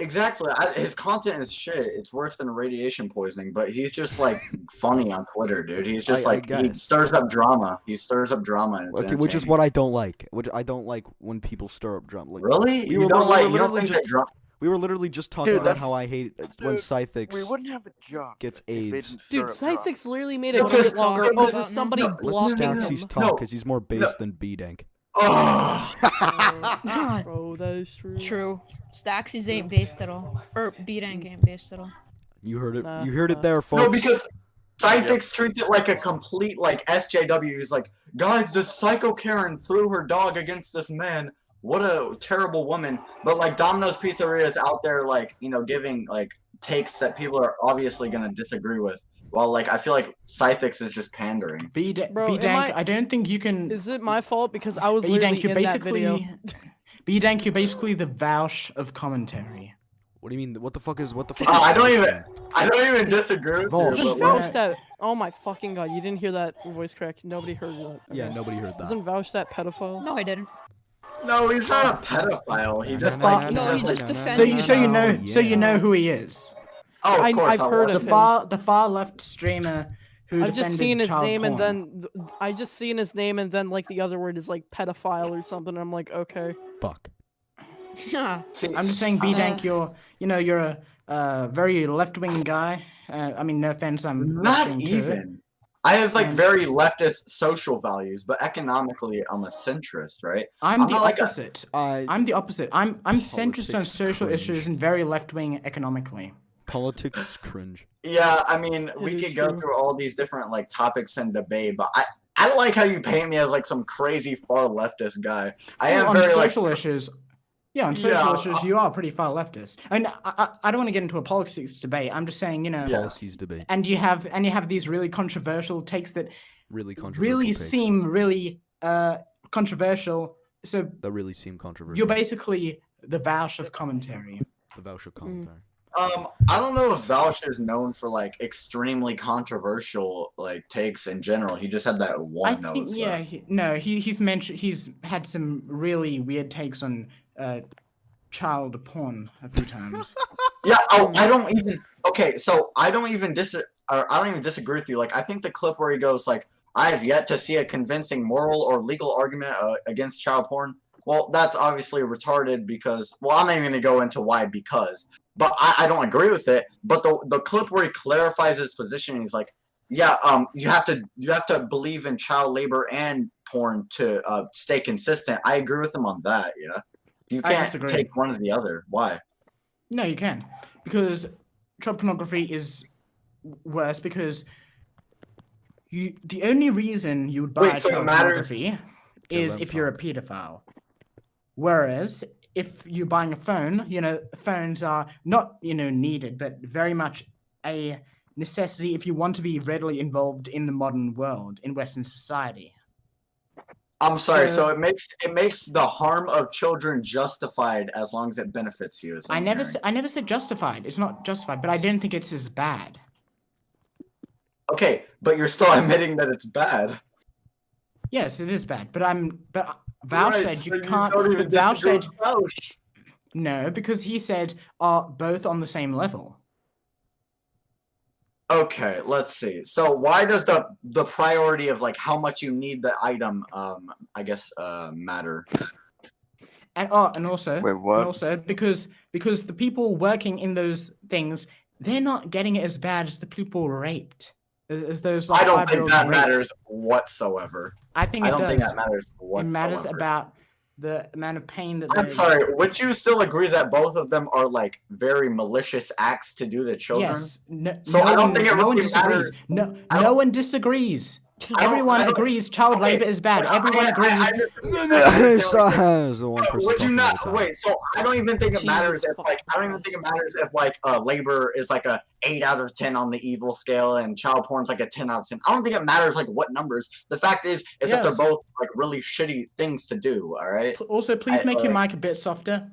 Exactly. His content is shit. It's worse than radiation poisoning, but he's just like funny on Twitter, dude. He's just I like he guess. stirs up drama. He stirs up drama. And it's Okay, which is entertaining. what I don't like. Which I don't like when people stir up drama. Like, Really? we You were don't li- we like? were You don't literally think just- that drama? We were literally just talking Dude, about that's- how I hate when Dude, Scythix We wouldn't have a job. gets if they AIDS. didn't Dude, stir up drama. Scythix literally made a No, 'cause- tweet longer no, 'cause- over somebody no, Let blocking Staxy's him. talk No. because he's more base than B-Dank. Oh, Bro, that is true. True. Staxies ain't based at all. Or B-Rank ain't based at all. You heard it. Nah, You heard it nah. there, folks. no, because Scythix treats it like a complete like SJW. He's like, guys, this psycho Karen threw her dog against this man. what a terrible woman. But like Domino's Pizzeria is out there like, you know, giving like takes that people are obviously gonna disagree with. Well, like I feel like Scythix is just pandering. Bro, am B-Dank, I don't think you can. Is it my fault because I was literally B-Dank, you're in that video? basically. B-Dank, you're basically the Vouch of commentary. What do you mean? What the fuck is what the fuck? I don't even disagree with Volch, you. Isn't But Vouch that? Oh my fucking god! You didn't hear that voice crack. Nobody heard that. Yeah, Okay. nobody heard that. Isn't Vouch that pedophile? No, I didn't. no, he's not a pedophile. He just No, like No, he just So defended. you know who he is. Oh, of course. I've heard The of him. far left streamer who I've just defended seen his child name porn. and then I just seen his name and then like the other word is like pedophile or something. I'm like, okay. Fuck. I'm just saying, B-Dank, you're a very left-wing guy. I mean, no offense, I'm Not left-wing too. even. I have like very leftist social values, but economically I'm a centrist, right? I'm the not like a- opposite. I'm the opposite. I'm centrist on Politics social cringe. issues and very left-wing economically. Politics is cringe. Yeah, I mean, we is could go true. through all these different like topics and debate, but I don't like how you paint me as like some crazy far leftist guy. I am on very social like issues. Yeah, on social Yeah, issues, you are pretty far leftist. And I don't want to get into a politics debate. I'm just saying, you know, Yeah. Policies debate. and you have these really controversial takes that Really controversial. really takes. seem really controversial. So That really seem controversial. you're basically the Vouch of commentary. The voucher commentary. I don't know if Vouch is known for like extremely controversial like takes in general. He just had that I one think, note. So. yeah, he's had some really weird takes on child porn a few times. Yeah, I don't even. Okay, so I don't even disagree with you. Like, I think the clip where he goes like, "I have yet to see a convincing moral or legal argument against child porn." Well, that's obviously retarded because. Well, I'm not even gonna go into why because. But I don't agree with it. But the clip where he clarifies his position, he's like, "Yeah, you have to believe in child labor and porn to stay consistent." I agree with him on that. Yeah, you I can't disagree. take one or the other. Why? No, you can, because child pornography is worse because the only reason you would buy Wait, so it child matters- pornography is if you're a pedophile. Whereas if you're buying a phone, you know, phones are not, you know, needed, but very much a necessity if you want to be readily involved in the modern world, in Western society. I'm sorry. So- So it makes the harm of children justified as long as it benefits you. Is what I I'm never hearing. I never said justified. It's not justified, but I don't think it's as bad. Okay, but you're still admitting that it's bad. Yes, it is bad, but Val Right, said so you can't. don't even Val disagree said with Vouch. no because he said are both on the same level. Okay, let's see. So why does the priority of like how much you need the item I guess matter? And also, Wait, what? And also because the people working in those things, they're not getting it as bad as the people raped, as those like I don't think 5-year-olds that raped. matters whatsoever. I think I it don't does. think that matters It whatsoever. matters about the amount of pain that I'm they. sorry, would you still agree that both of them are like very malicious acts to do to children? Yes. No, So no I don't one, think it no one really disagrees. matters. No, I no one disagrees. Everyone I don't- agrees child okay, labor is bad. but Everyone agrees. Is the one person Would you talking all not the time. wait? So I don't even think it Jesus matters if like I don't fucking even think it matters if like labor is like a 8 out of 10 on the evil scale and child porn's like a 10 out of 10. I don't think it matters like what numbers. The fact is that they're Yes. both like really shitty things to do. All right. Also, please I- make your like- mic a bit softer.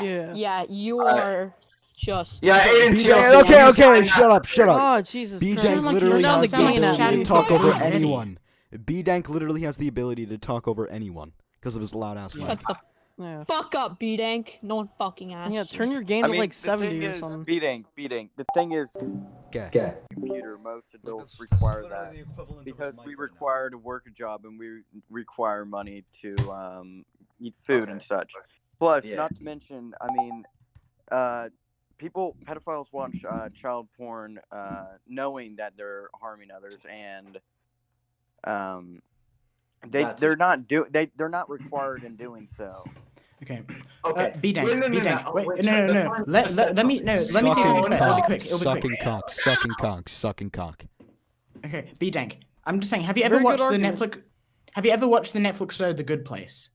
Yeah. Yeah, you are just. Yeah, Aiden B-Dank, TLC. okay, you okay, just- shut up, shut up. Oh Jesus B-Dank Christ! Sound like literally you're down has the the gain ability at to me. talk over Already. anyone. B-Dank literally has the ability to talk over anyone because of his loud ass mic. Shut the Yeah. fuck up, B-Dank. No one fucking asked. Yeah. you. Turn your gain I to mean, like the 70 thing or is, something. beating. The thing is, Okay. computer, most adults require that because we require to work a job and we require money to eat food Okay. and such. Plus, Yeah. not to mention, I mean, pedophiles watch child porn, knowing that they're harming others, and That's they're not required in doing so. Okay. Okay. B-Dank, Wait, no, no, B-Dank. no. Wait, Wait, no. that's fine. Let me say something first. It'll be quick. It'll be Sucking quick. cock, sucking cock, sucking cock. Okay, B-Dank. I'm just saying. Have you ever Very good watched the argument. Netflix? Have you ever watched the Netflix show The Good Place?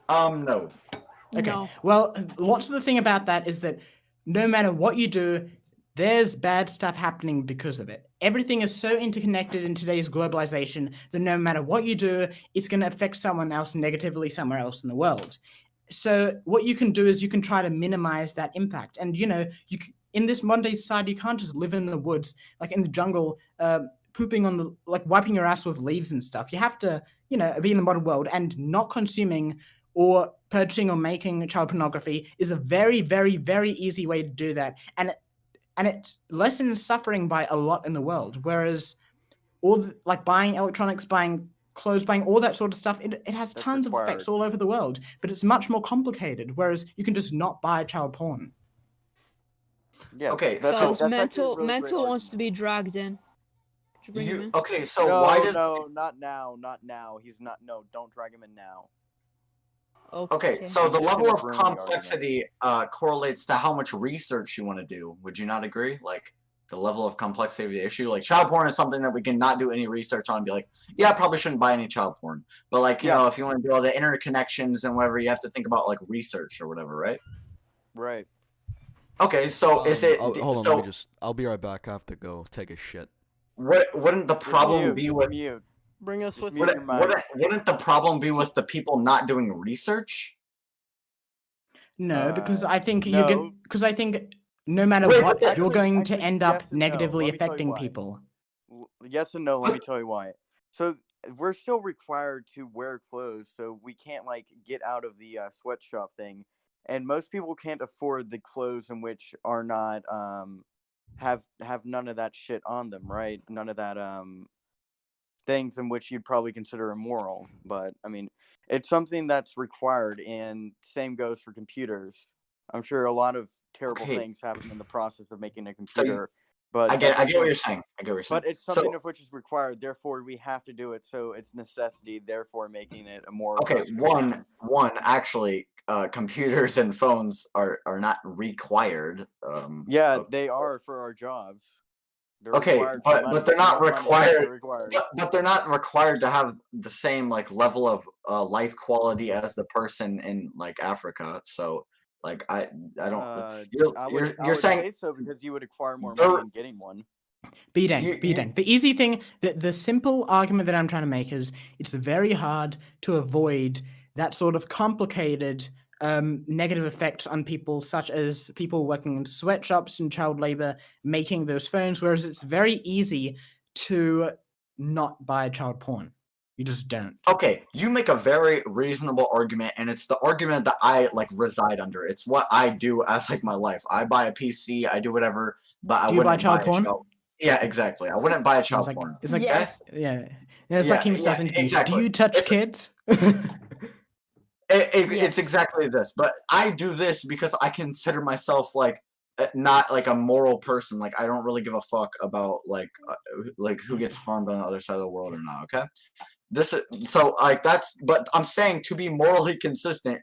No. Okay. No. Well, what's the thing about that is that no matter what you do, there's bad stuff happening because of it. Everything is so interconnected in today's globalization that no matter what you do, it's going to affect someone else negatively somewhere else in the world. So what you can do is you can try to minimize that impact. And in this modern day society, you can't just live in the woods, like in the jungle, pooping on the wiping your ass with leaves and stuff. You have to, be in the modern world, and not consuming or purchasing or making child pornography is a very, very, very easy way to do that. And it lessens suffering by a lot in the world. Whereas buying electronics, buying clothes, buying all that sort of stuff, it has That's tons of effects required. all over the world, but it's much more complicated. Whereas you can just not buy child porn. Yeah. Okay, That's so that's actually a mental really great mental wants to argument. be dragged in. Did you bring him in? okay, so No, why does no, not now, not now. He's not. No, don't drag him in now. Okay, so He's the just level gonna of ruin the argument. complexity correlates to how much research you want to do. Would you not agree? Like the level of complexity of the issue. Like child porn is something that we can not do any research on and be like, yeah, I probably shouldn't buy any child porn. But like, you know, if you want to do all the interconnections and whatever, you have to think about like research or whatever, right? Right. Okay, so is it Hold on, so let me just. I'll be right back. I have to go take a shit. wouldn't the problem mute, be just with mute. Bring us Just with mute you. your mic. wouldn't the problem be with the people not doing research? No, because I think no. because I think no matter Wait, what, but you're going to actually, end yes up and no. negatively Let me tell you affecting why. people. Yes and no. Let me tell you why. So we're still required to wear clothes, so we can't like get out of the sweatshop thing. And most people can't afford the clothes in which are not have none of that shit on them, right? None of that things in which you'd probably consider immoral. But I mean, it's something that's required, and same goes for computers. I'm sure a lot of terrible things happen in the process of making a computer. But I get what you're saying. I get what you're saying. But it's something of which is required, therefore we have to do it. So it's necessity, therefore making it a moral. Okay, one actually, computers and phones are not required. Yeah, they are for our jobs. They're okay, required but they're not required. They're required. But they're not required to have the same like level of life quality as the person in like Africa. So like I don't. You're saying say so because you would acquire more money in getting one. Bidang. The easy thing, the simple argument that I'm trying to make is it's very hard to avoid that sort of complicated negative effects on people, such as people working in sweatshops and child labor, making those phones, whereas it's very easy to not buy child porn. You just don't. Okay, you make a very reasonable argument, and it's the argument that I like reside under. It's what I do as like my life. I buy a PC, I do whatever, but I Do you buy wouldn't child buy porn? Yeah, exactly. I wouldn't buy a child porn. It's like Yes. yeah. It's like him starting to exactly. Do you touch kids? It's exactly this, but I do this because I consider myself like not like a moral person. Like I don't really give a fuck about like who gets harmed on the other side of the world or not. Okay, this is so like that's. But I'm saying to be morally consistent,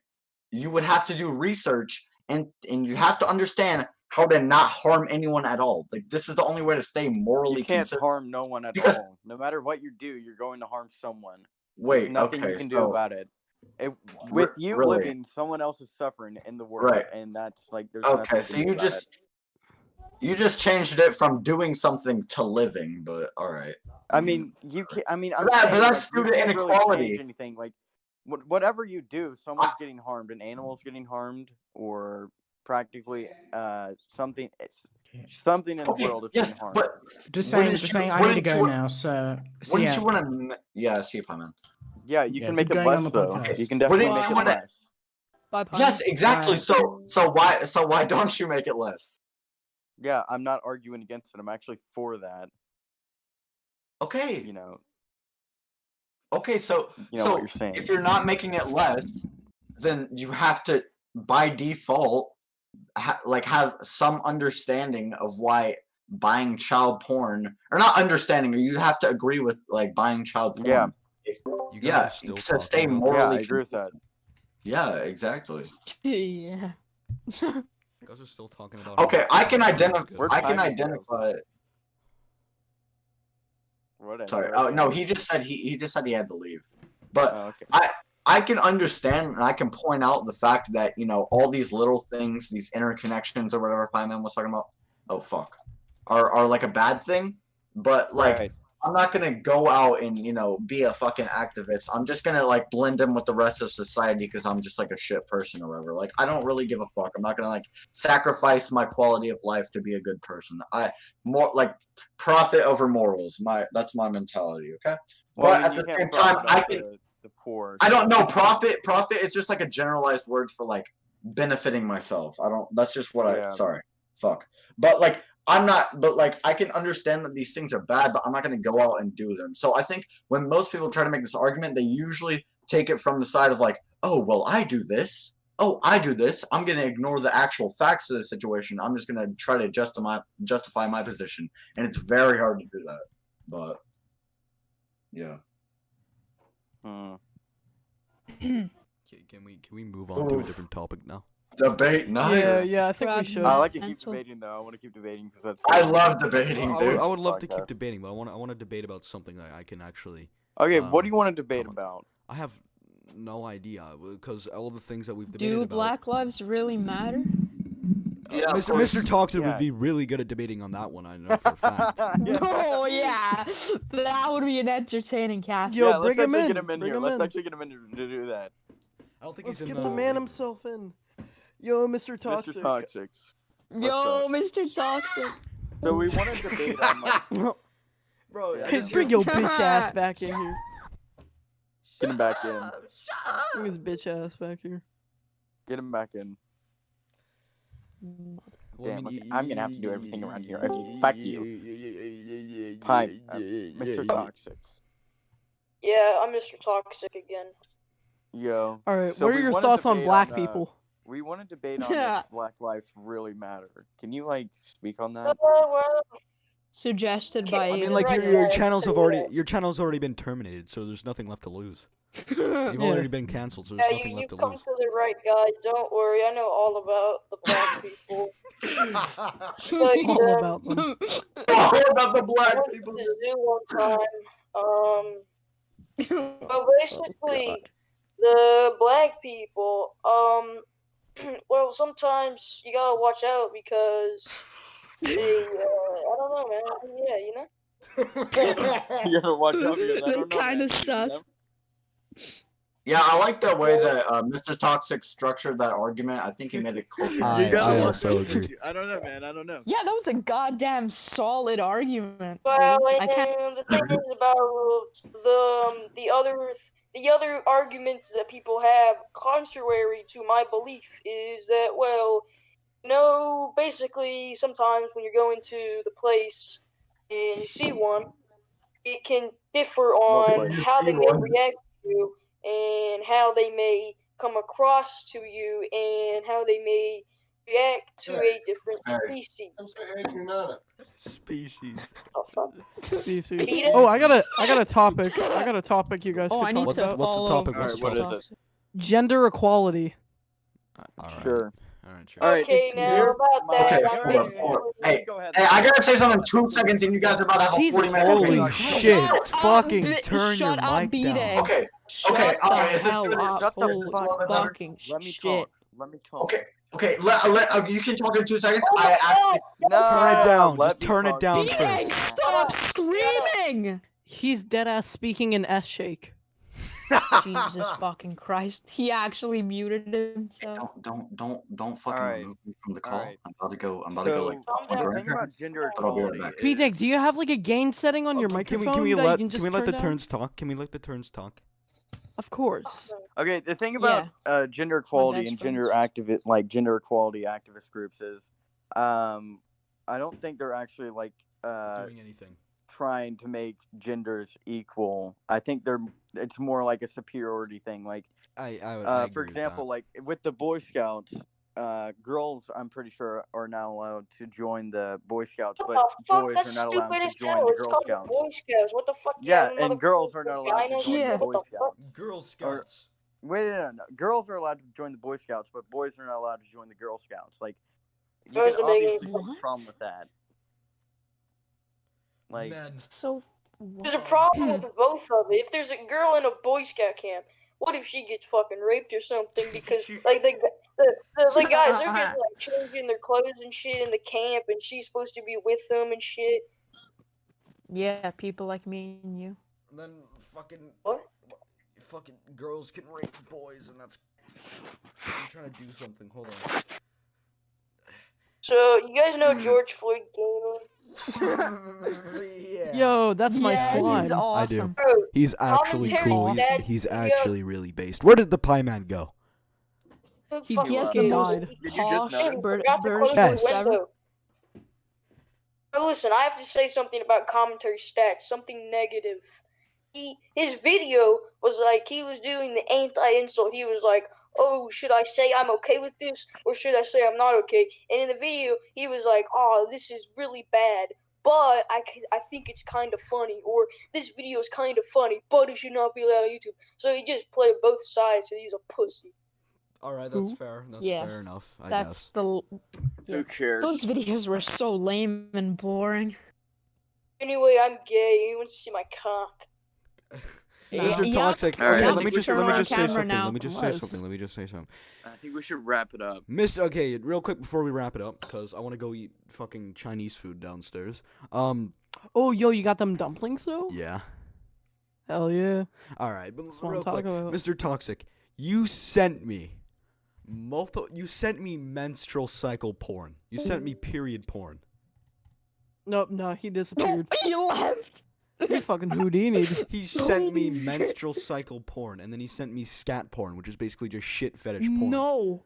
you would have to do research and you have to understand how to not harm anyone at all. Like this is the only way to stay morally You can't consistent. harm no one at Because- all. No matter what you do, you're going to harm someone. Wait, There's nothing okay, you can do so- about it. With you really? living, someone else is suffering in the world, Right. and that's like there's Okay, nothing so you can do you about it. just changed it from doing something to living, but all right. I mean, you can. I mean, I'm But saying, that's like, due to you can't really inequality. change anything. Like, whatever you do, someone's getting harmed. An animal's getting harmed, or practically something. Something in the world is getting harmed. But Just saying, I need to go now. So see wouldn't ya. you want to? Yeah, see you, Pieman. Yeah, you Yeah, can make keep it going on less the though. podcast. You can definitely Wouldn't make you it wanna- less. Bye, Pieman. Yes, exactly. Bye. So why don't you make it less? Yeah, I'm not arguing against it. I'm actually for that. Okay. You know. Okay, so You know what you're saying. if you're not making it less, then you have to, by default, have some understanding of why buying child porn, or not understanding, or you have to agree with like buying child porn. Yeah. You guys Yeah, are still to talking stay about morally. Yeah, I agree with that. Yeah, exactly. Yeah. You guys are still talking about. Okay, I can identify. Where'd I can Pieman go? identify. Whatever. Sorry. Oh no, he just said he just said he had to leave. But Oh, okay. I can understand and I can point out the fact that, you know, all these little things, these interconnections or whatever Pieman was talking about, oh fuck, are like a bad thing. But like, Right. I'm not gonna go out and, you know, be a fucking activist. I'm just gonna like blend in with the rest of society because I'm just like a shit person or whatever. Like, I don't really give a fuck. I'm not gonna like sacrifice my quality of life to be a good person. More like profit over morals. That's my mentality. Okay. Well, But I mean, at you the can't same time, profit I off can. the poor. I don't know. Profit is just like a generalized word for like benefiting myself. I don't. That's just what Yeah. Sorry. Fuck. But like, I'm not. But like, I can understand that these things are bad, but I'm not going to go out and do them. So I think when most people try to make this argument, they usually take it from the side of like, oh, well, I do this. Oh, I do this. I'm going to ignore the actual facts of the situation. I'm just going to try to justify my position, and it's very hard to do that. But yeah. Can we move on to a different topic now? Debate night. Yeah, I think we should. I like to keep debating though. I want to keep debating because that's. I love debating, I dude. would love to keep debating, but I want to debate about something that I can actually. Okay, what do you want to debate about? I have no idea because all the things that we've debated Do about. Black lives really matter? Yeah, Mr. Toxin would be really good at debating on that one. I know for a fact. Oh yeah, that would be an entertaining cast. Yo, bring him Let's in. get him in Bring here. him Let's in. actually get him in to do that. I don't think Let's he's in get the man himself in. Yo, Mr. Toxic. Mr. Toxic. Yo, Mr. Toxic. So we want to debate on like. Bro, Yeah, Hey, bring your bitch ass back in here. Get him back in. Bring his bitch ass back here. Get him back in. Well, Damn, okay, I'm gonna have to do everything around here. Okay, fuck you. Pipe, Mr. Toxic. Yeah, I'm Mr. Toxic again. Yo. All right, so what are we your wanna thoughts on debate black people? We want to debate on if Black lives really matter. Can you like speak on that? Well, Suggested by. I mean, like your channel's already been terminated, so there's nothing left to lose. You've already been canceled, so there's yeah, nothing you left to come lose. to the right guy. Don't worry, I know all about the black people. All about them. All about the I black went people. to the zoo one time. But basically, the black people, well, sometimes you gotta watch out because they, I don't know, man. Yeah, you know. You gotta watch out because I They're don't know. kind man. of sus. Yeah, I like the way that Mr. Toxic structured that argument. I think he made it clear. I also agree. I don't know, man. I don't know. Yeah, that was a goddamn solid argument. Well, dude. I can't. and the thing is about the other arguments that people have contrary to my belief is that, well, basically sometimes when you're going to the place and you see one, it can differ on how they may react to you and how they may come across to you and how they may react to a different species. Species. Species. Oh, I got a topic. I got a topic you guys Oh, I could need talk to about. What's the follow. topic? Alright, what is it? Gender equality. Alright. Sure. Alright, sure. Alright. Okay, now about that, Okay, I'm hold on, ready. hold on. Hey, I gotta say something in 2 seconds, and you guys are about to have a Jesus 40-minute Holy debate. shit! Shut up, Fucking bi- turn your shut up, mic B-Day. down. Okay, Shut okay, the alright, is this hell good? up. Shut the Holy fuck up. fucking Let me shit. talk. Let me talk. okay. You can talk in 2 seconds. Oh my God! No, Turn it down. let Just me turn it talk. down B-Day, first. stop screaming! He's dead ass speaking in S shake. Jesus fucking Christ. He actually muted himself. Don't fucking Alright. remove me from the call. Alright. I'm about to go like So, my the thing grandparents. about gender But I'll be right equality back. B-Deck, do you have like a gain setting on your Can microphone we that let you can just the turn down? turns talk? Can we let the turns talk? Of course. Okay, the thing about gender equality best and gender gender equality activist groups is, I don't think they're actually like Doing anything. trying to make genders equal. I think it's more like a superiority thing. Like, I agree for with example, that. like with the Boy Scouts, girls I'm pretty sure are now allowed to join the Boy Scouts, What but the fuck? boys That's are not allowed stupid to as join hell. the It's Girl called the Scouts. Boy Scouts. What the fuck? Yeah, you and girls are not allowed to vaginas? join Yeah. the What Boy the Scouts. fuck? Girl Scouts. Wait, no. Girls are allowed to join the Boy Scouts, but boys are not allowed to join the Girl Scouts. Like, you can Doesn't make any obviously see sense. a problem with that. Like, Men. So. There's a problem with both of it. If there's a girl in a Boy Scout camp, what if she gets fucking raped or something? Because like the guys, they're just like changing their clothes and shit in the camp, and she's supposed to be with them and shit. Yeah, people like me and you. And then fucking What? fucking girls can rape boys, and that's. I'm trying to do something. Hold on. So you guys know George Floyd Gamer? Yeah. Yo, that's my Yeah, Swan. he's awesome. Bro, He's actually commentary cool. stats He's video- actually really based. Where did the Pieman go? He fucking has the died. most Did you just posh notice? Hey, British forgot to close the Yes. window. Listen, I have to say something about commentary stats, something negative. His video was like, he was doing the anti-insult. He was like, oh, should I say I'm okay with this, or should I say I'm not okay? And in the video, he was like, oh, this is really bad, but I think it's kind of funny, or this video is kind of funny, but it should not be allowed on YouTube. So he just played both sides, so he's a pussy. All right, that's Who? fair. That's Yeah, fair enough. I That's guess. the. Who cares? Those videos were so lame and boring. Anyway, I'm gay. You want to see my cock? Mr. Yeah. Toxic. All right, Okay, I let think me we just should let me run just say camera something. now. Let me just say Nice. something. Let me just say something. I think we should wrap it up. Mr. Okay, real quick before we wrap it up, because I want to go eat fucking Chinese food downstairs. Oh, yo, you got them dumplings though? Yeah. Hell yeah. All right, but That's what I'm real quick, talking about. Mr. Toxic, you sent me You sent me menstrual cycle porn. You sent me period porn. Nope, no, he disappeared. He left. He fucking Houdini'd. He sent me Holy shit. menstrual cycle porn, and then he sent me scat porn, which is basically just shit fetish porn. No.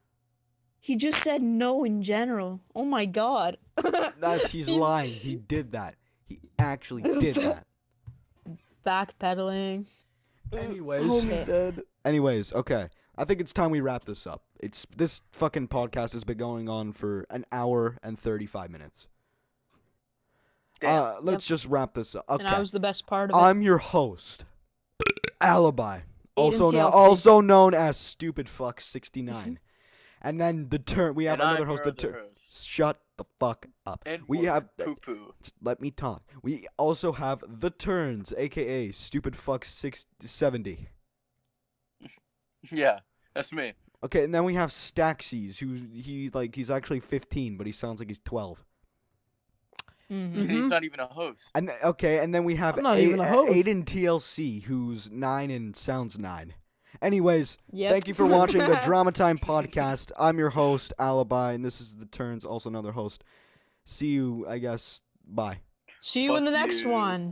He just said no in general. Oh my god. He's lying. He did that. He actually did that. Backpedaling. Anyways, Homie dead. okay. I think it's time we wrap this up. This fucking podcast has been going on for an hour and 35 minutes. Damn. Let's just wrap this up. Okay. And I was the best part of it. I'm your host, Alibi, Aiden TLC. also known as Stupid Fuck 69. And then we have And another I'm host. your other host. Shut the fuck up. And We have. poo poo. Let me talk. We also have the Turns, aka Stupid Fuck 670. Yeah, that's me. Okay, and then we have Staxies, he's actually 15, but he sounds like he's 12. Mhm. And he's not even a host. And then we have I'm not even a host. Aiden TLC, who's 9 and sounds 9. Anyways, Yep. thank you for watching the Drama Time podcast. I'm your host, Alibi, and this is the Turns, also another host. See you, I guess. Bye. See you in the Fuck next you. one.